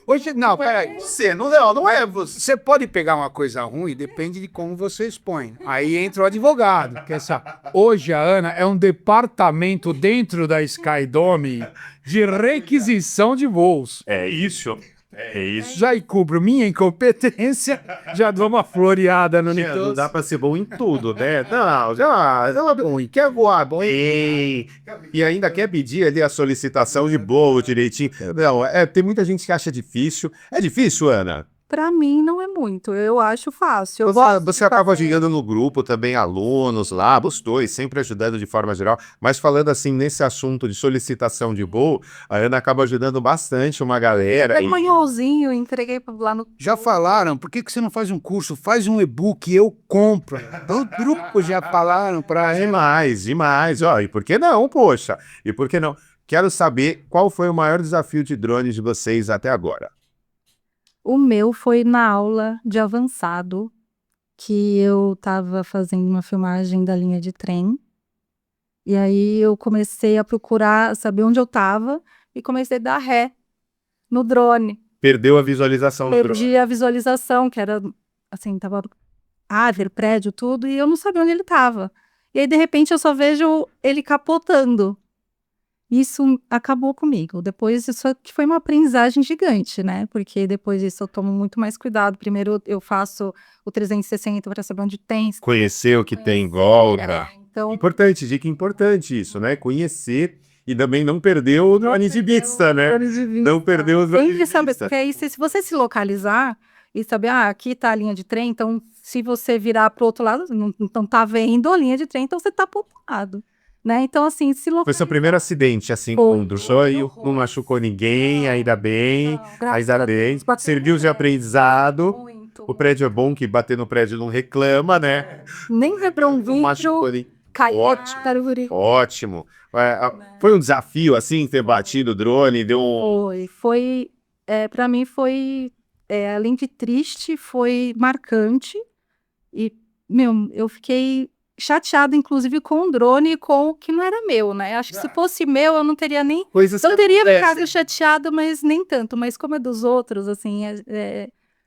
hoje não, peraí. Você, não é você. Você pode pegar uma coisa ruim, depende de como você expõe. Aí entra o advogado. Hoje a Ana é um departamento dentro da Skydome de requisição de voos. É isso. É isso. Já encubro minha incompetência, já dou uma floreada no Não Nitos. dá pra ser bom em tudo, né? Não, já é bom. Quer voar, bom. E ainda quer pedir ali a solicitação de voo direitinho. Não, tem muita gente que acha difícil. É difícil, Ana? Pra mim não é muito, eu acho fácil. Eu gosto Você de acaba fazer. ajudando no grupo também, alunos lá, os dois, sempre ajudando de forma geral. Mas falando assim, nesse assunto de solicitação de voo, a Ana acaba ajudando bastante uma galera. Peguei um manualzinho, entreguei lá no. Já falaram, por que você não faz um curso? Faz um e-book, eu compro. O grupo já falaram pra ela. Demais. Ó, e por que não, poxa? E por que não? Quero saber qual foi o maior desafio de drones de vocês até agora. O meu foi na aula de avançado, que eu estava fazendo uma filmagem da linha de trem. E aí eu comecei a procurar, saber onde eu estava, e comecei a dar ré no drone. Perdeu a visualização do drone. Perdi a visualização, que era, assim, tava árvore, prédio, tudo, e eu não sabia onde ele estava. E aí, de repente, eu só vejo ele capotando. isso acabou comigo. Depois isso aqui foi uma aprendizagem gigante, né? Porque depois disso eu tomo muito mais cuidado. Primeiro eu faço o 360 para saber onde tem. Conhecer o que tem em volta. Então, Importante, dica importante isso, né? Conhecer e também não perder o drone de vista, né? Não perder o drone de sempre saber, vista. porque aí se você se localizar e saber, aqui tá a linha de trem, então se você virar pro outro lado, não tá vendo a linha de trem, então você tá pro outro lado, né? Então assim, se Foi seu localizar. primeiro acidente, assim, com o drone, não machucou ninguém, ainda bem, ainda bem. Serviu de aprendizado. Muito. O prédio é bom, que bater no prédio não reclama, né? Nem ver pra um Não machucou vídeo, ninguém. caiu. Ótimo. Taruguri. Ótimo. Foi um desafio, assim, ter batido o drone, deu um... Foi, para mim foi, além de triste, foi marcante e, meu, eu fiquei chateada, inclusive, com o drone e com o que não era meu, né? Acho que se fosse meu, eu não teria nem... Coisas Eu que teria acontecem. ficado chateada, mas nem tanto. Mas como é dos outros, assim,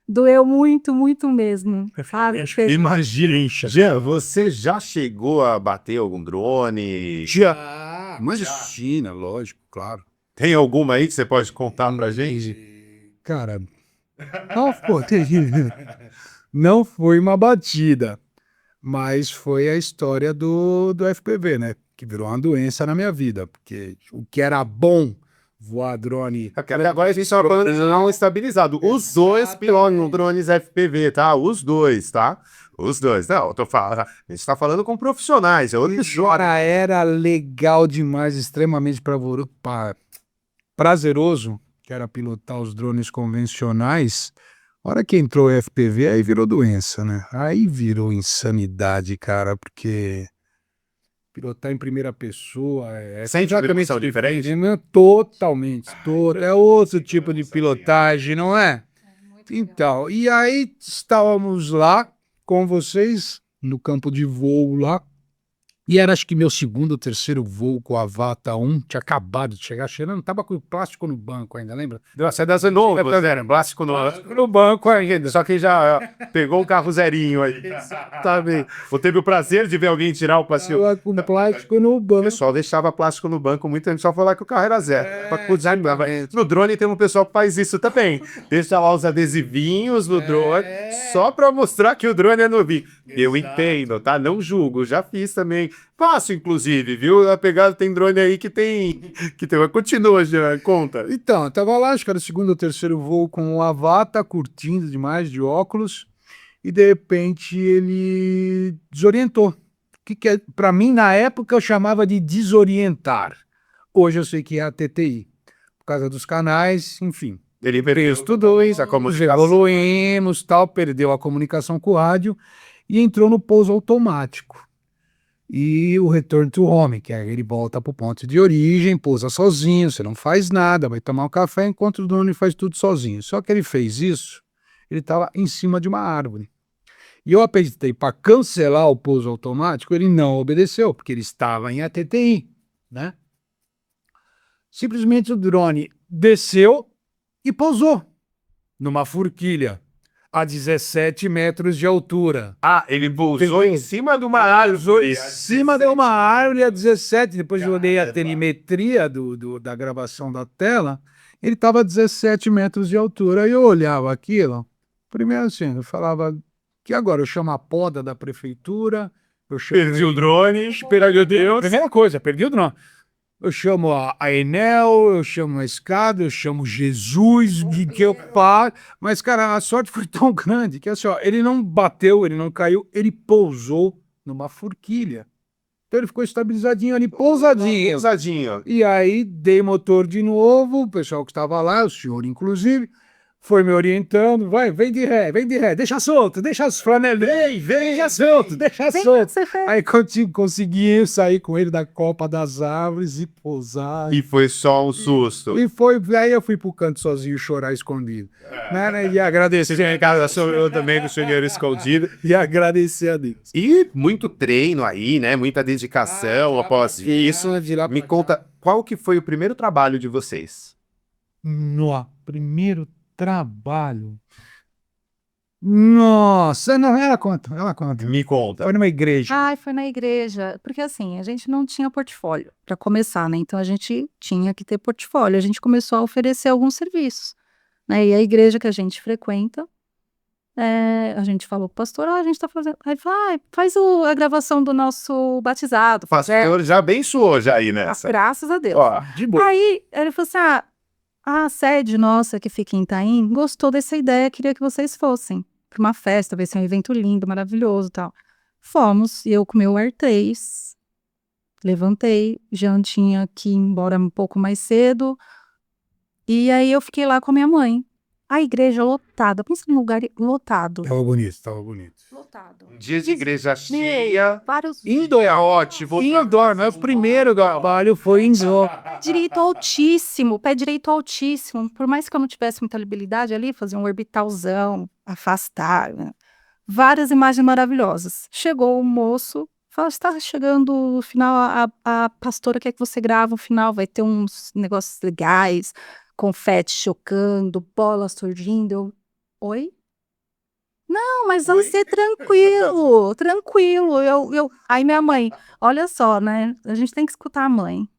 doeu muito, muito mesmo, sabe? Imaginem, Jean, você já chegou a bater algum drone? já. Imagina, lógico, claro. Tem alguma aí que você pode contar pra gente? Cara, não foi uma batida, mas foi a história do FPV, né? Que virou uma doença na minha vida, porque o que era bom voar drone. Agora a gente tá falando não estabilizado. Os dois pilotam drones FPV, tá? Os dois, tá? Os dois. Não, eu tô falando. A gente tá falando com profissionais. É outro jogo. Cara, era legal demais, extremamente prazeroso, que era pilotar os drones convencionais. A hora que entrou o FPV, aí virou doença, né? Aí virou insanidade, cara, porque pilotar em primeira pessoa Sente uma emoção diferente? né? Totalmente. É outro tipo de pilotagem, não é? Então, e aí estávamos lá com vocês no campo de voo lá. E era acho que meu segundo ou terceiro voo com a Vata 1, tinha acabado de chegar, cheirando, tava com plástico no banco ainda, lembra? Você é novo, plástico no banco ainda. Só que já pegou um carro zerinho aí. Sabe? Ou teve o prazer de ver alguém tirar o plástico. Tava com plástico no O banco. pessoal deixava plástico no banco, muita gente só falar que o carro era zero. No drone tem um pessoal que faz isso também. Deixa lá os adesivinhos no drone, só pra mostrar que o drone é novinho. Eu entendo, tá? Não julgo, já fiz também. Faço, inclusive, viu? A pegada tem drone aí que tem. Mas continua, já, conta. Então, eu tava lá, acho que era o segundo ou terceiro voo com o Avata, curtindo demais, de óculos, e de repente ele desorientou. O que é, para mim, na época, eu chamava de desorientar. Hoje eu sei que é a TTI, por causa dos canais, enfim. Ele estudou isso, a comunicação. Evoluímos, tal, perdeu a comunicação com o rádio e entrou no pouso automático. E o return to home, que aí ele volta para o ponto de origem, pousa sozinho, você não faz nada, vai tomar um café enquanto o drone faz tudo sozinho. Só que ele fez isso, ele estava em cima de uma árvore. E eu apertei para cancelar o pouso automático, ele não obedeceu, porque ele estava em ATTI, né? Simplesmente o drone desceu e pousou numa forquilha a 17 metros de altura. Ele pousou em cima de uma árvore. Em cima de uma árvore a 17. Depois eu olhei a telemetria da gravação da tela. Ele estava a 17 metros de altura. E eu olhava aquilo. Primeiro assim, eu falava que agora eu chamo a poda da prefeitura. Perdi o drone. Meu Deus. Primeira coisa, perdi o drone. Eu chamo a Enel, eu chamo a escada, eu chamo Jesus, que eu paro. Mas, cara, a sorte foi tão grande que assim, ó, ele não bateu, ele não caiu, ele pousou numa forquilha. Então ele ficou estabilizadinho ali, pousadinho. E aí dei motor de novo, o pessoal que estava lá, o senhor inclusive, foi me orientando, vem de ré, deixa solto, deixa solto. Aí consegui sair com ele da copa das árvores e pousar. E foi só um susto. Aí eu fui pro canto sozinho chorar escondido. Né? E agradecer Eu também do senhor escondido. e agradecer a Deus. E muito treino aí, né? Muita dedicação após isso. Me conta, qual que foi o primeiro trabalho de vocês? No primeiro trabalho. Nossa, não, ela conta, Me conta. Foi numa igreja. Ai, foi na igreja. Porque assim, a gente não tinha portfólio para começar, né? Então a gente tinha que ter portfólio. A gente começou a oferecer alguns serviços, né? E a igreja que a gente frequenta, a gente falou pro pastor, a gente tá fazendo. Aí ele falou, faz a gravação do nosso batizado. Pastor já abençoou já aí nessa. Graças a Deus. Ó, De boa. Aí ele falou assim: a sede nossa que fica em Itaim gostou dessa ideia, queria que vocês fossem para uma festa, vai ser um evento lindo, maravilhoso e tal. Fomos, e eu com meu R3, levantei, Jean tinha que ir embora um pouco mais cedo, e aí eu fiquei lá com a minha mãe. A igreja lotada, pensa num lugar lotado. Tava bonito. Lotado. dias de igreja cheia. Vários. Indoor é ótimo. Indoor, mas o primeiro trabalho foi indoor. Pé direito altíssimo. Por mais que eu não tivesse muita habilidade ali, fazer um orbitalzão, afastar, né? Várias imagens maravilhosas. Chegou o moço, falou, está chegando o final, a pastora quer que você grave o final, vai ter uns negócios legais, confete chocando, bola surgindo. Oi? Não, mas vai ser tranquilo. Aí minha mãe, olha só, né? A gente tem que escutar a mãe.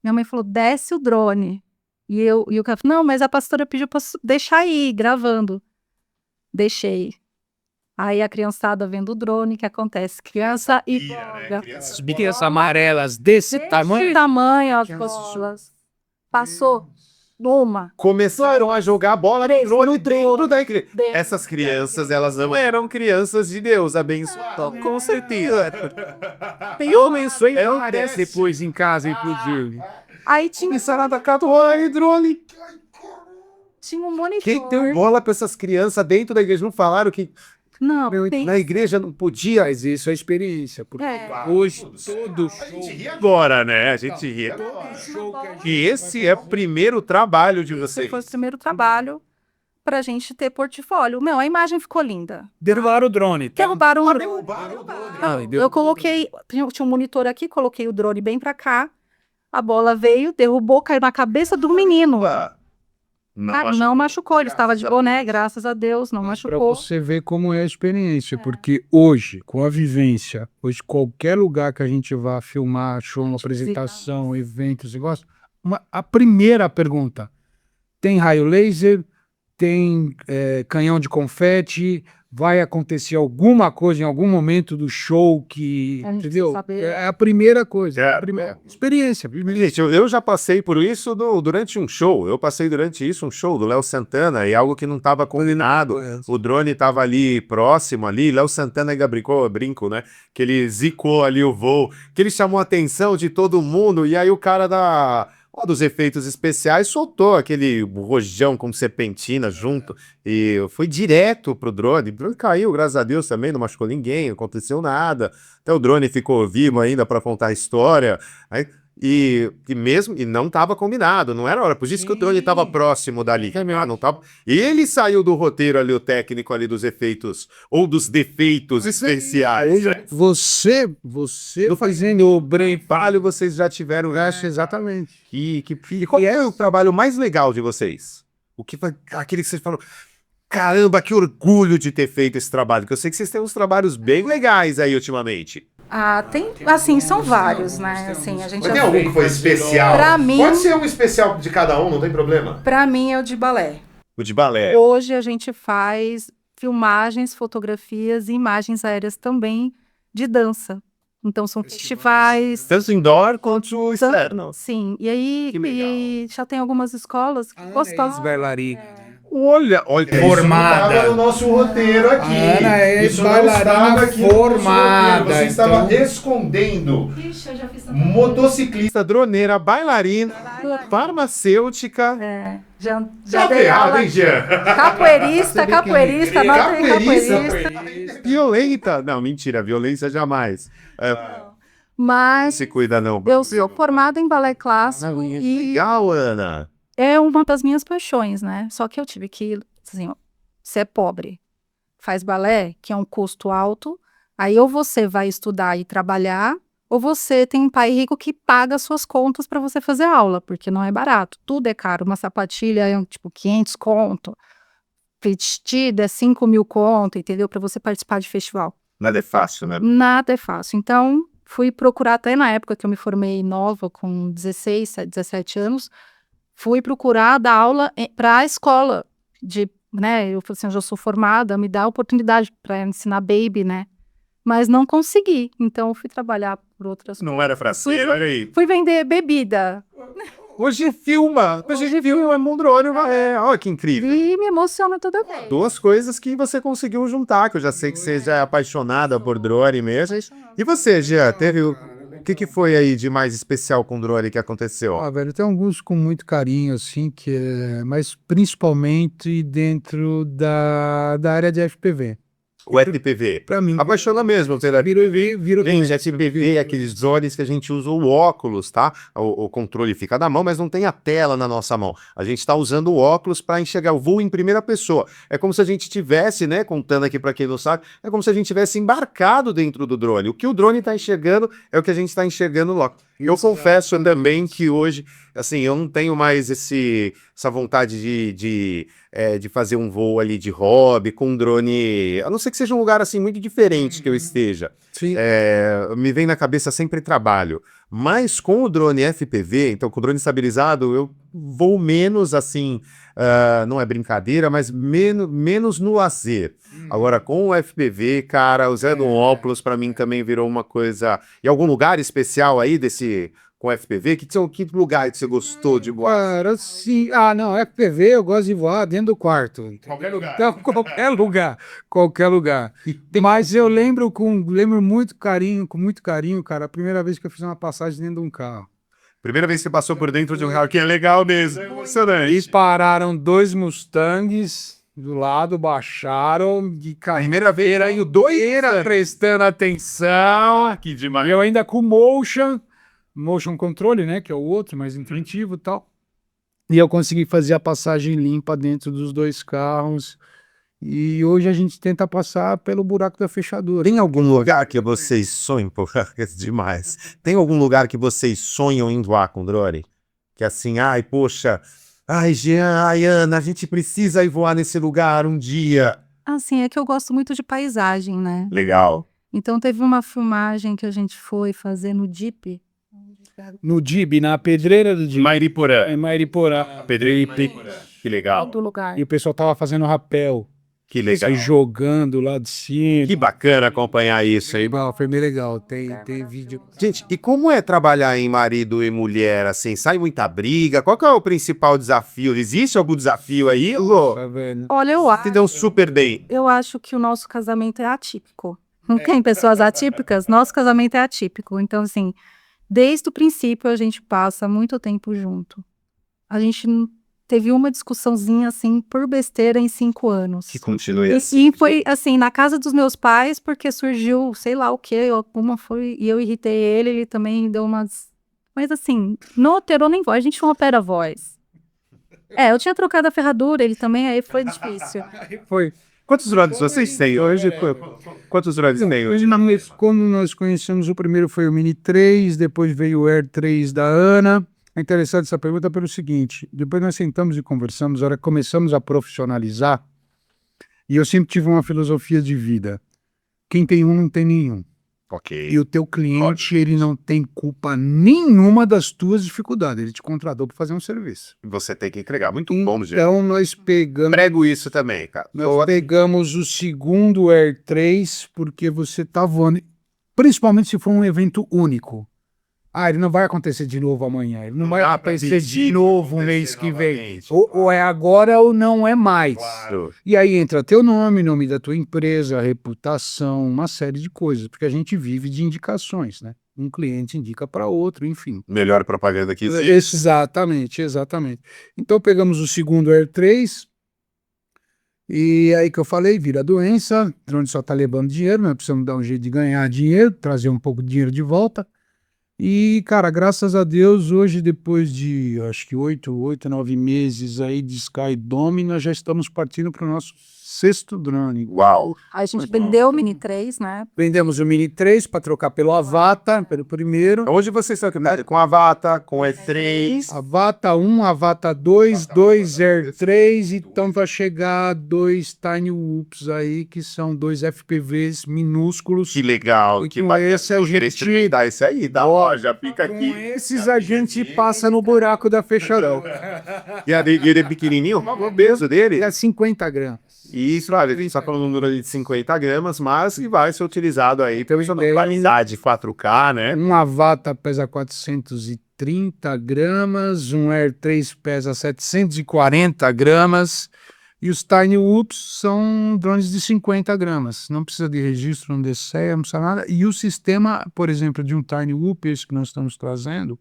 Minha mãe falou, desce o drone. E o cara falou, não, mas a pastora pediu para deixar aí, gravando. Deixei. Aí a criançada vendo o drone, o que acontece? Criança e bola. As meninas amarelas desse tamanho. Desse tamanho, as bolas. Passou numa. Começaram a jogar bola Três, no dentro da igreja. dentro. Essas crianças, elas não eram crianças de Deus abençoadas, com certeza. Tem homens várias depois em casa, inclusive. Aí tinha Começaram a atacar o drone. um monitor. Quem deu bola pra essas crianças dentro da igreja? Não falaram que Não, tem... na igreja não podia. Mas isso é experiência, porque É. hoje todo show. Agora, né? A gente ri. E esse é o primeiro trabalho de Esse vocês. foi o primeiro trabalho pra gente ter portfólio. Meu, a imagem ficou linda. Derrubaram o drone. Tá? Derrubaram o drone. Deu- Eu coloquei, tinha um monitor aqui, coloquei o drone bem pra cá. A bola veio, derrubou, caiu na cabeça do menino. Não machucou, ele estava de boné, graças a Deus, não Para machucou. você ver como é a experiência, porque hoje, com a vivência, hoje qualquer lugar que a gente vá filmar, show, uma apresentação, eventos, negócio, a primeira pergunta, tem raio laser, tem canhão de confete, vai acontecer alguma coisa em algum momento do show que, A gente entendeu? precisa saber. É a primeira coisa, É. a primeira experiência. Gente, eu já passei por isso durante um show. Eu passei durante isso um show do Léo Santana e algo que não estava combinado. O drone estava ali próximo ali. Léo Santana ainda brincou, eu brinco, né? Que ele zicou ali o voo, que ele chamou a atenção de todo mundo. E aí o cara dos efeitos especiais soltou aquele rojão com serpentina junto e foi direto pro drone. O drone caiu, graças a Deus também, não machucou ninguém, não aconteceu nada. Até o drone ficou vivo ainda para contar a história. Aí, e não estava combinado, não era hora. Por isso que o drone estava próximo dali. Não tava. Ele saiu do roteiro ali, o técnico ali dos efeitos ou dos defeitos especiais. Você Fazendo o Brain Palio, vocês já tiveram exatamente. e qual é o trabalho mais legal de vocês? O que foi aquele que vocês falam, caramba, que orgulho de ter feito esse trabalho, porque eu sei que vocês têm uns trabalhos bem legais aí ultimamente. Tem, assim, são vários, né? Assim, a gente Mas tem algum que foi especial? Pra mim- Pode ser um especial de cada um, não tem problema. Pra mim é o de balé. O de balé. Hoje a gente faz filmagens, fotografias e imagens aéreas também de dança. Então são festivais. Tanto indoor quanto externo. Sim, e aí Que legal. e já tem algumas escolas que gostam. Bailarina. Olha, Formada. Isso não estava no nosso roteiro aqui. A Ana é Isso não bailarina estava aqui no nosso formada, roteiro. Você estava então- escondendo. Ixi, eu já fiz Motociclista, droneira, bailarina, farmacêutica. já dei aula. hein, Jean? Capoeirista, nota aí, Capoeirista. capoeirista. Violenta. Não, mentira, violência jamais. Mas Se cuida, não. eu sou formada em balé clássico e Legal, Ana. é uma das minhas paixões, né? Só que eu tive que, assim, ó, você é pobre, faz balé, que é um custo alto, aí ou você vai estudar e trabalhar, ou você tem um pai rico que paga suas contas para você fazer aula, porque não é barato, tudo é caro, uma sapatilha é tipo 500 conto, vestido é 5.000 conto, entendeu? Para você participar de festival. Nada é fácil, né? Nada é fácil. Então, fui procurar até na época que eu me formei nova, com 16, 17 anos, fui procurar dar aula para a escola né? Eu falei assim, eu já sou formada, me dá a oportunidade para ensinar baby, né? Mas não consegui. Então, eu fui trabalhar por outras coisas. Não era pra ser, olha aí. Fui vender bebida. Hoje filma Mondrônio. Olha que incrível. E me emociona toda vez. Duas coisas que você conseguiu juntar, que eu já sei que você já é apaixonada por drone mesmo. E você, Jean, teve o que foi aí de mais especial com o drone que aconteceu? Ah, velho, tem alguns com muito carinho, assim, mas principalmente dentro da área de FPV. O FPV. Pra mim, Apaixona mesmo, você virou Gente, FPV é aqueles drones que a gente usa o óculos, tá? O controle fica na mão, mas não tem a tela na nossa mão. A gente está usando o óculos para enxergar o voo em primeira pessoa. É como se a gente tivesse, né, contando aqui para quem não sabe, é como se a gente tivesse embarcado dentro do drone. O que o drone está enxergando é o que a gente está enxergando logo. Eu confesso também que hoje, assim, eu não tenho mais essa vontade de fazer um voo ali de hobby com um drone, a não ser que seja um lugar assim muito diferente que eu esteja. Sim. Me vem na cabeça sempre trabalho. Mas com o drone FPV, então com o drone estabilizado, eu vou menos assim, não é brincadeira, mas menos no lazer. Agora com o FPV, cara, usando um óculos para mim também virou uma coisa. E algum lugar especial aí com FPV? Que lugar que você gostou de voar? Cara, sim. Ah, não, FPV eu gosto de voar dentro do quarto. Qualquer lugar. Então, qualquer lugar. Mas eu lembro com muito carinho, cara, a primeira vez que eu fiz uma passagem dentro de um carro. Primeira vez que você passou por dentro de um carro, que é legal mesmo. Emocionante. E pararam 2 Mustangs do lado, baixaram de Primeira vez, aí o doideira. prestando atenção. Que demais. Eu ainda com motion controle, né, que é o outro, mais intuitivo e tal. E eu consegui fazer a passagem limpa dentro dos 2 carros. E hoje a gente tenta passar pelo buraco da fechadura. Tem algum lugar que vocês sonham, porra, é demais. Tem algum lugar que vocês sonham em voar com drone? Que assim, ai, poxa, ai, Jean, ai, Ana, a gente precisa ir voar nesse lugar um dia. Assim, é que eu gosto muito de paisagem, né? Legal. Então, teve uma filmagem que a gente foi fazer no Jeep. No DIB, na pedreira do DIB. Mairiporã. Em Mairiporã. Pedreira. Que legal. Outro lugar. E o pessoal tava fazendo rapel. Que legal. E jogando lá de cima. Que bacana acompanhar isso aí. Foi bem legal. Tem vídeo. Gente, e como é trabalhar em marido e mulher, assim? Sai muita briga? Qual que é o principal desafio? Existe algum desafio aí, Lô? Tá vendo? Olha, Se deu super bem. eu acho que o nosso casamento é atípico. Não tem pessoas atípicas? Nosso casamento é atípico. Então, assim, desde o princípio a gente passa muito tempo junto. A gente teve uma discussãozinha, assim, por besteira em 5 anos. Que continue E assim. foi, assim, na casa dos meus pais, porque surgiu, sei lá o quê, alguma foi, e eu irritei ele também deu umas... Mas, assim, não alterou nem voz, a gente não altera a voz. Eu tinha trocado a ferradura, ele também, aí foi difícil. Foi. Quantos drones vocês têm hoje? Quantos drones tem hoje? Hoje, quando nós conhecemos, o primeiro foi o Mini 3, depois veio o Air 3 da Ana. É interessante essa pergunta pelo seguinte, depois nós sentamos e conversamos, a hora que começamos a profissionalizar, e eu sempre tive uma filosofia de vida, quem tem um não tem nenhum. Ok. E o teu cliente, ele não tem culpa nenhuma das tuas dificuldades, ele te contratou para fazer um serviço. Você tem que entregar. Muito bom, gente. Então nós pegamos... Prego isso também, cara. Nós pegamos o segundo Air 3 porque você tá voando, principalmente se for um evento único. Ele não vai acontecer de novo amanhã, ele não vai acontecer de novo um mês que vem. Ou é agora ou não é mais. Claro. E aí entra teu nome da tua empresa, reputação, uma série de coisas, porque a gente vive de indicações, né? Um cliente indica para outro, enfim. Melhor propaganda que existe. Exatamente. Então pegamos o segundo Air 3, e aí que eu falei, vira doença, o drone só tá levando dinheiro, nós precisamos dar um jeito de ganhar dinheiro, trazer um pouco de dinheiro de volta. E, cara, graças a Deus, hoje, depois de, acho que 8, 9 meses aí de Sky Dome, nós já estamos partindo para o nosso 6º drone. Uau! Aí a gente vendeu o Mini 3, né? Vendemos o Mini 3 para trocar pelo Avata, pelo primeiro. Hoje vocês estão aqui com a Avata, com o E3. Avata 1, Avata 2, 2 Air 3 e estão para chegar 2 Tiny Whoops aí, que são 2 FPVs minúsculos. Que legal. E Que com esse a gente... dá isso aí, dá loja, fica Com aqui. esses a gente passa no buraco da fechadão. E ele é pequenininho? O peso dele? É 50 gramas. Isso, olha, a gente está falando de um drone de 50 gramas, mas que vai ser utilizado aí pela qualidade 4K, né? Um Avata pesa 430 gramas, um Air 3 pesa 740 gramas e os Tiny Whoops são drones de 50 gramas. Não precisa de registro, não DCE, não precisa nada. E o sistema, por exemplo, de um Tiny Whoop, esse que nós estamos trazendo,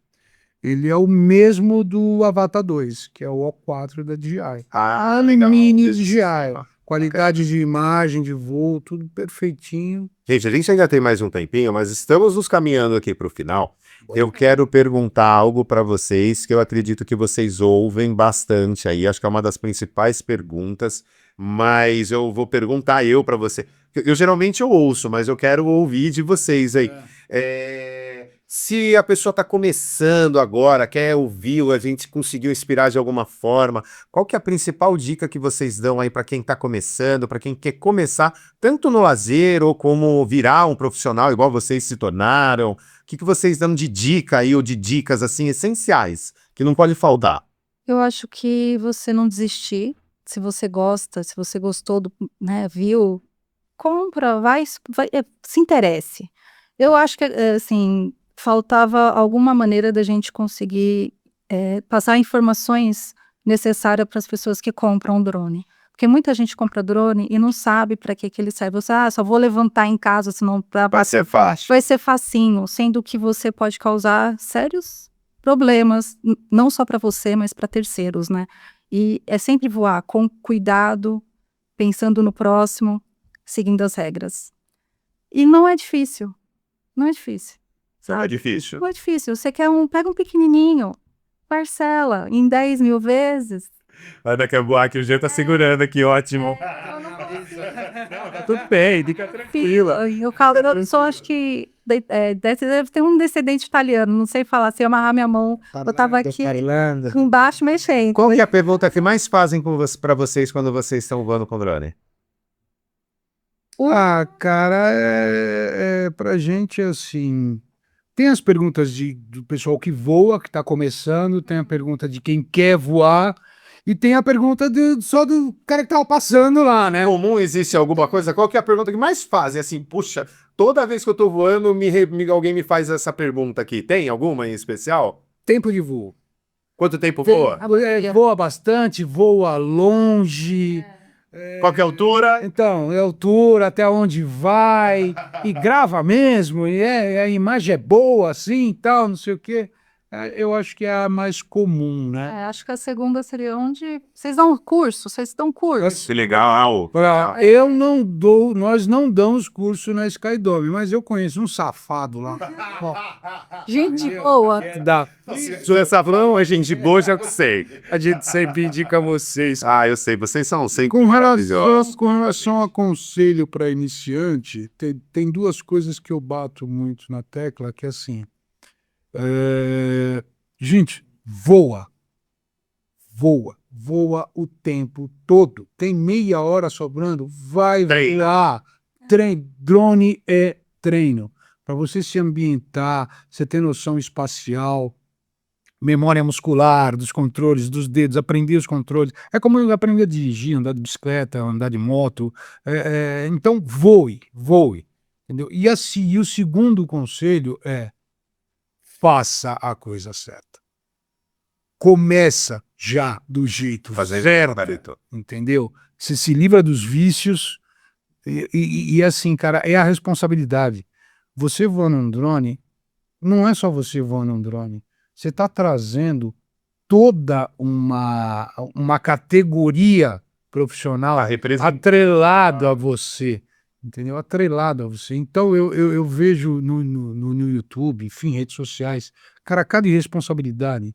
ele é o mesmo do Avata 2, que é o O4 da DJI. Mini DJI. Qualidade de imagem, de voo, tudo perfeitinho. Gente, a gente ainda tem mais um tempinho, mas estamos nos caminhando aqui para o final. Eu quero perguntar algo para vocês que eu acredito que vocês ouvem bastante aí. Acho que é uma das principais perguntas, mas eu vou perguntar para você. Eu geralmente ouço, mas eu quero ouvir de vocês aí. Se a pessoa está começando agora, quer ouvir, a gente conseguiu inspirar de alguma forma, qual que é a principal dica que vocês dão aí para quem está começando, para quem quer começar, tanto no lazer ou como virar um profissional igual vocês se tornaram? O que vocês dão de dica aí, ou de dicas assim essenciais, que não pode faltar? Eu acho que você não desistir. Se você gosta, se você gostou, né, viu, compra, se interesse. Eu acho que, assim, faltava alguma maneira da gente conseguir passar informações necessárias para as pessoas que compram drone. Porque muita gente compra drone e não sabe para que ele serve. Você, só vou levantar em casa, senão... Vai ser fácil. Vai ser facinho, sendo que você pode causar sérios problemas, não só para você, mas para terceiros, né? E é sempre voar com cuidado, pensando no próximo, seguindo as regras. E não é difícil. Não é difícil. Não é difícil. Não é difícil. Você quer pega um pequenininho, parcela em 10 mil vezes. Vai daqui a pouco, aqui o Jean tá segurando aqui, ótimo. Tudo bem, fica tranquila. Eu só acho que deve ter um descendente italiano, não sei falar, se eu amarrar minha mão, eu tava aqui embaixo mexendo. Qual é a pergunta que mais fazem para vocês quando vocês estão voando com drone? Cara, pra gente assim... Tem as perguntas do pessoal que voa, que tá começando, tem a pergunta de quem quer voar, e tem a pergunta só do cara que tava passando lá, né? Comum existe alguma coisa? Qual que é a pergunta que mais fazem? Assim, puxa, toda vez que eu tô voando, alguém me faz essa pergunta aqui. Tem alguma em especial? Tempo de voo. Quanto tempo voa? Voa bastante, voa longe. Qual que é a altura? Então, é altura, até onde vai, e grava mesmo, e a imagem é boa, assim, e tal, não sei o quê. Eu acho que é a mais comum, né? Acho que a segunda seria onde... Vocês dão curso? Que legal. Eu não dou, nós não damos curso na Skydome, mas eu conheço um safado lá. Gente boa. Se essa não é gente boa, já sei. A gente sempre indica vocês. Eu sei, vocês são sempre Com relação a conselho para iniciante, tem duas coisas que eu bato muito na tecla, que é assim... gente, voa o tempo todo. Tem meia hora sobrando, vai voar. Drone é treino. Para você se ambientar, você ter noção espacial, memória muscular, dos controles, dos dedos, aprender os controles. É como eu aprender a dirigir, andar de bicicleta, andar de moto. Então, voe. Entendeu? E o segundo conselho é: faça a coisa certa. Começa já do jeito certo, entendeu? Você se livra dos vícios e assim, cara, é a responsabilidade. Você voando um drone, não é só você voando um drone. Você está trazendo toda uma categoria profissional atrelado a você. Entendeu? Atrelado a você. Então eu vejo no YouTube, enfim, redes sociais, cara, cada irresponsabilidade.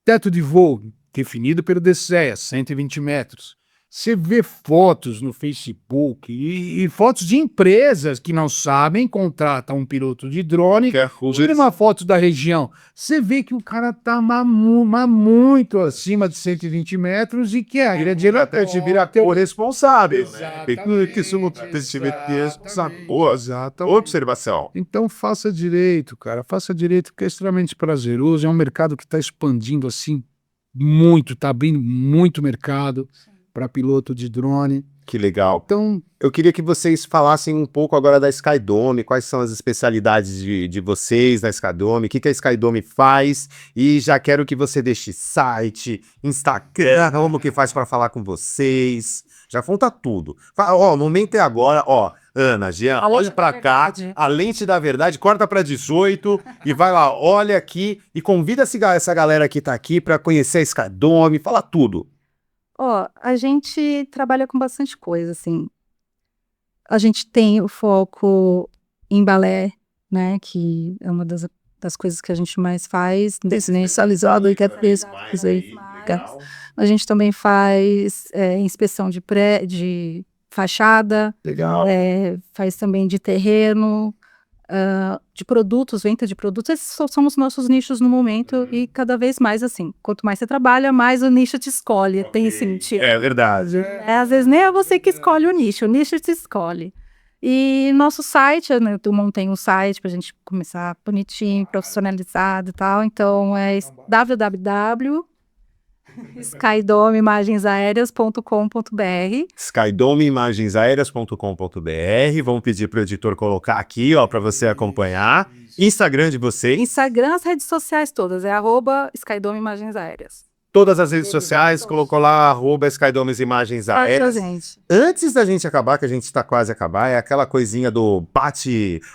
Teto de voo definido pelo DCEA, 120 metros. Você vê fotos no Facebook e fotos de empresas que não sabem, contratam um piloto de drone, tira uma foto da região, você vê que o cara tá muito acima de 120 metros e que a grande Até te vira o responsável, né? Exatamente. Que sumo observação. Então faça direito, cara, faça direito, porque é extremamente prazeroso, é um mercado que está expandindo assim muito, está abrindo muito mercado para piloto de drone. Que legal. Então, Eu queria que vocês falassem um pouco agora da Skydome, quais são as especialidades de vocês na Skydome, o que a Skydome faz, e já quero que você deixe site, Instagram, como que faz para falar com vocês, já conta tudo. Ó, o momento é agora, ó, Ana, Jean, olha para cá, a lente da verdade, corta para 18 e vai lá, olha aqui e convida essa galera que tá aqui para conhecer a Skydome, fala tudo. Ó, a gente trabalha com bastante coisa, assim. A gente tem o foco em balé, né, que é uma das coisas que a gente mais faz, descentralizado e que é preço. A gente também faz inspeção de fachada, Legal. faz também de terreno, de produtos, venda de produtos. Esses são os nossos nichos no momento e cada vez mais assim. Quanto mais você trabalha, mais o nicho te escolhe. Tem esse sentido. É verdade. Às vezes nem é você que escolhe o nicho te escolhe. E nosso site, né, eu montei um site pra gente começar bonitinho, profissionalizado e tal. Então é www.skydomeimagensaéreas.com.br. skydomeimagensaéreas.com.br. Vamos pedir pro editor colocar aqui, ó, para você acompanhar. Instagram de vocês. Instagram, as redes sociais todas, é @skydomeimagensaéreas. Todas as redes sociais, colocou lá, @skydomeimagensaéreas. gente. Antes da gente acabar, que a gente está quase a acabar, é aquela coisinha do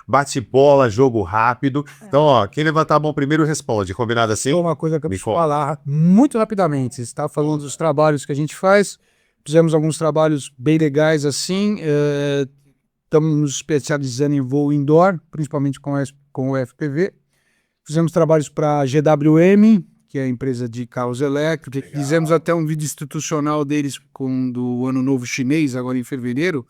bate-bola, jogo rápido. Então, ó, quem levantar a mão primeiro responde. Combinado assim? uma coisa que eu Me preciso falar muito rapidamente. Você está falando dos trabalhos que a gente faz. Fizemos alguns trabalhos bem legais assim. Estamos nos especializando em voo indoor, principalmente com o FPV. Fizemos trabalhos para a GWM, que é a empresa de carros elétricos. Fizemos até um vídeo institucional deles do Ano Novo Chinês, agora em fevereiro.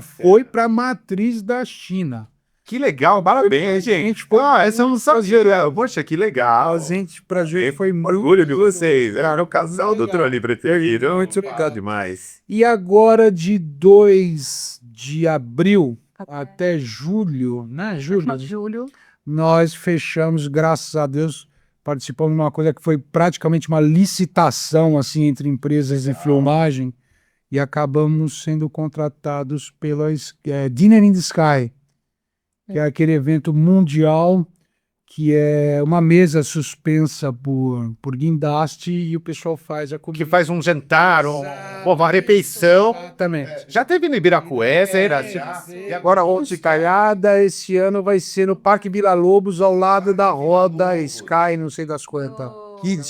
Foi para a matriz da China. Que legal, parabéns, gente. Pô, essa eu não sabia. Poxa, que legal. Gente, pra gente foi muito orgulho de vocês. Era o casal do drone preferido. Muito obrigado demais. E agora, de 2 de abril até julho, né? Julho. Nós fechamos, graças a Deus, participamos de uma coisa que foi praticamente uma licitação assim, entre empresas de filmagem e acabamos sendo contratados pela Dinner in the Sky, que é aquele evento mundial que é uma mesa suspensa por guindaste e o pessoal faz a comida. Que faz um jantar, uma refeição. Também. Já teve no Ibirapuera, E agora, onde calhada, esse ano vai ser no Parque Vila Lobos, ao lado da Roda Sky, não sei das quantas. Que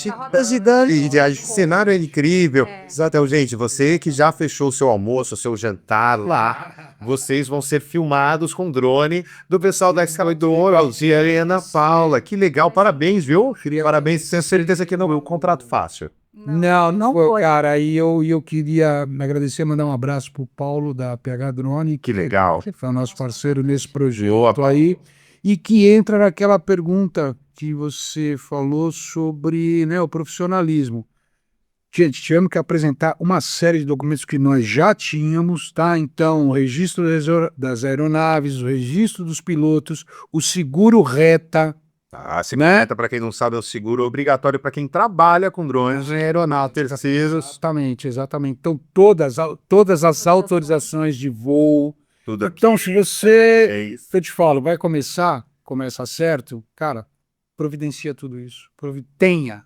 cenário é incrível. Então, gente, você que já fechou o seu almoço, o seu jantar lá, vocês vão ser filmados com drone do pessoal da Skydome, Alzira e Ana Paula. Que legal, parabéns, viu? Parabéns, tenho certeza que não é um contrato fácil. Não foi, cara. E eu queria agradecer, mandar um abraço pro Paulo da PH Drone. Que legal. Que foi o nosso parceiro nesse projeto aí. E que entra naquela pergunta que você falou sobre, né, o profissionalismo. Gente, tivemos que apresentar uma série de documentos que nós já tínhamos, tá? Então, o registro das aeronaves, o registro dos pilotos, o seguro reta. Reta, para quem não sabe, é o seguro obrigatório para quem trabalha com drones e aeronáuticos. Exatamente. Então, todas as autorizações de voo. Tudo então, se você, eu te falo, começa certo, cara, providencia tudo isso. Tenha,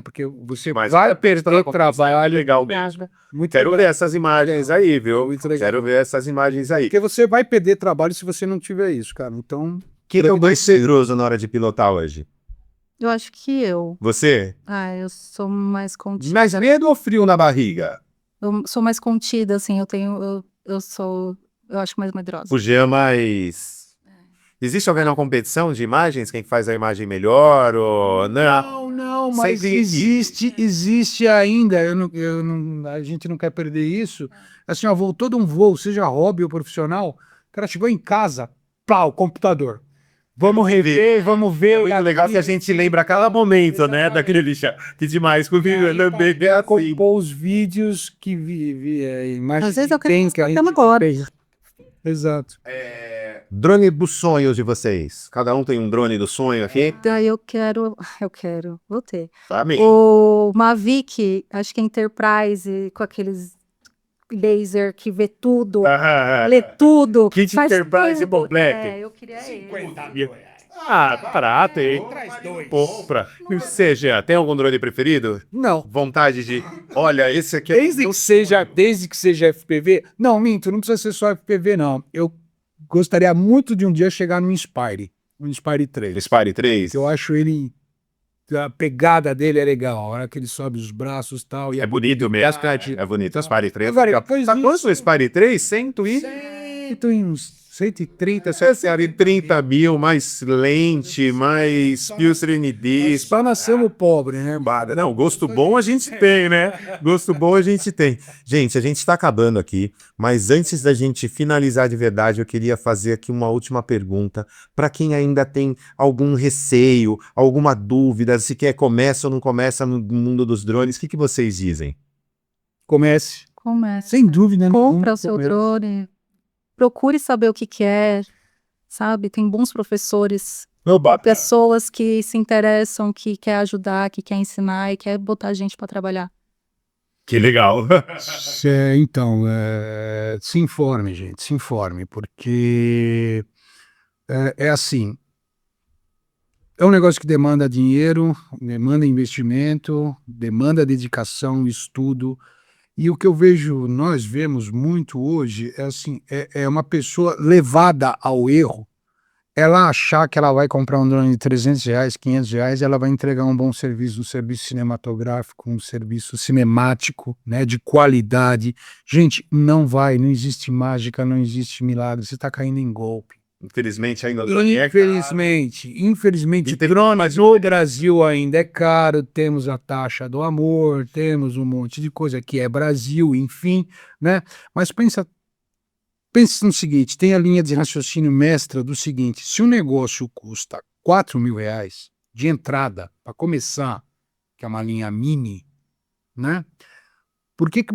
porque você vai perder trabalho. Legal mesmo. Quero ver essas imagens aí, viu? Quero ver essas imagens aí. Porque você vai perder trabalho se você não tiver isso, cara. Então... Quem é o mais seguro na hora de pilotar hoje? Eu acho que eu. Você? Eu sou mais contida. Mais medo ou frio na barriga? Eu sou mais contida, assim, eu acho mais medrosa. O Jean mais Existe alguém na competição de imagens? Quem faz a imagem melhor? Ou... Não, mas Sempre existe ainda. A gente não quer perder isso. Assim, ó, voltou de um voo, seja hobby ou profissional, o cara chegou em casa, pau, computador. Vamos rever, vamos ver. Muito legal que a gente lembra cada momento, né? Daquele lixo. Que demais comigo. Compor os vídeos que imagens Às vezes eu que tem, quero que a fazer gente agora. fez. Exato. Drone dos sonhos de vocês. Cada um tem um drone do sonho aqui. Daí eu quero, vou ter. Tá bem. O Mavic, acho que é Enterprise, com aqueles laser que vê tudo, lê tudo. Kit faz Enterprise tudo. Black. Eu queria ele. Barato, hein? Compra. Ou seja, tem algum drone preferido? Não. Vontade de... Olha, esse aqui é... Desde que seja FPV. Não, minto, não precisa ser só FPV, não. Eu gostaria muito de um dia chegar no Inspire 3. Spire 3? Que eu acho ele. A pegada dele é legal. A hora que ele sobe os braços e tal. É bonito mesmo. É bonito. O Spire 3. Tá quanto o Spire 3? 100 e... Tem uns 130, 130 mil, mais lente, mais Pilsen ND. Só nascemos pobre, né? Não, gosto bom a gente tem, né? Gosto bom a gente tem. Gente, a gente está acabando aqui, mas antes da gente finalizar de verdade, eu queria fazer aqui uma última pergunta para quem ainda tem algum receio, alguma dúvida, se começa ou não começa no mundo dos drones, o que vocês dizem? Comece. Sem dúvida. Compra o seu drone. Procure saber o que quer, sabe? Tem bons professores, pessoas que se interessam, que quer ajudar, que quer ensinar e quer botar a gente para trabalhar. Que legal. Então, se informe, gente, se informe, porque é assim, é um negócio que demanda dinheiro, demanda investimento, demanda dedicação, estudo. E o que eu vejo, nós vemos muito hoje, é assim, é uma pessoa levada ao erro, ela achar que ela vai comprar um drone de R$300, R$500, ela vai entregar um bom serviço, um serviço cinematográfico, um serviço cinemático, né, de qualidade. Gente, não existe mágica, não existe milagre, você está caindo em golpe. Infelizmente ainda Infelizmente, drones no Brasil ainda é caro, temos a taxa do amor, temos um monte de coisa que é Brasil, enfim, né? Mas pense no seguinte, tem a linha de raciocínio mestra do seguinte, se o negócio custa R$4.000 de entrada, para começar, que é uma linha mini, né? Por que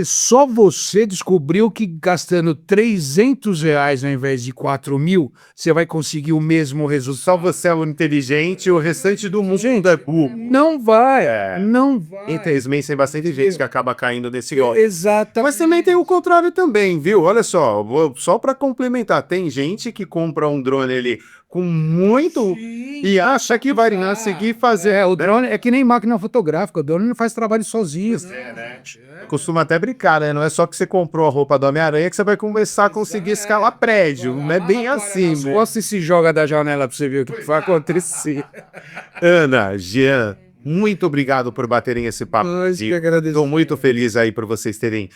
só você descobriu que gastando R$300 ao invés de 4.000, você vai conseguir o mesmo resultado? Só você é o inteligente e o restante do mundo é burro. Não vai, não vai. Infelizmente tem bastante gente que acaba caindo nesse golpe. Exato. Mas também tem o contrário também, viu? Olha só, só para complementar, tem gente que compra um drone ali com muito e acha que vai conseguir fazer. O drone é que nem máquina fotográfica, o drone não faz trabalho sozinho. Né? Costuma até brincar, né? Não é só que você comprou a roupa do Homem-Aranha que você vai começar a conseguir escalar prédio. Não é bem assim, né? Você se joga da janela pra você ver o que vai acontecer. Ana, Jean, muito obrigado por baterem esse papo. Estou muito feliz aí por vocês terem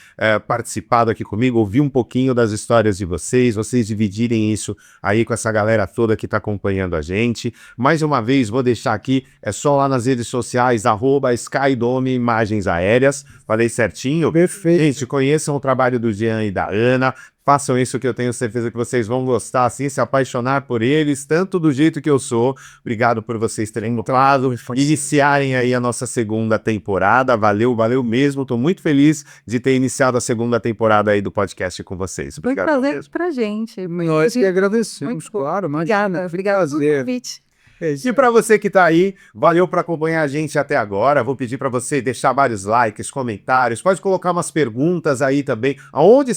participado aqui comigo, ouvir um pouquinho das histórias de vocês dividirem isso aí com essa galera toda que está acompanhando a gente. Mais uma vez, vou deixar aqui, é só lá nas redes sociais, @Skydome Imagens Aéreas. Falei certinho? Perfeito. Gente, conheçam o trabalho do Jean e da Ana. Façam isso que eu tenho certeza que vocês vão gostar, assim, se apaixonar por eles, tanto do jeito que eu sou. Obrigado por vocês terem gostado, iniciarem aí a nossa segunda temporada. Valeu, valeu mesmo. Tô muito feliz de ter iniciado a segunda temporada aí do podcast com vocês. Obrigado. Foi um prazer pra gente. Nós que agradecemos, claro. Obrigada pelo convite. E para você que tá aí, valeu por acompanhar a gente até agora. Vou pedir para você deixar vários likes, comentários, pode colocar umas perguntas aí também. Onde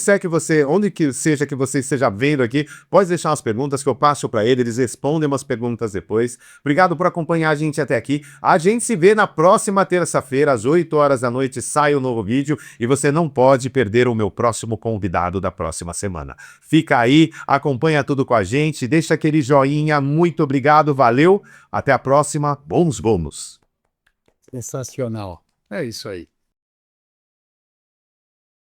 que seja que você esteja vendo aqui, pode deixar umas perguntas que eu passo para eles respondem umas perguntas depois. Obrigado por acompanhar a gente até aqui. A gente se vê na próxima terça-feira, às 8 horas da noite, sai um novo vídeo e você não pode perder o meu próximo convidado da próxima semana. Fica aí, acompanha tudo com a gente, deixa aquele joinha, muito obrigado, valeu. Até a próxima, bons. Sensacional. É isso aí.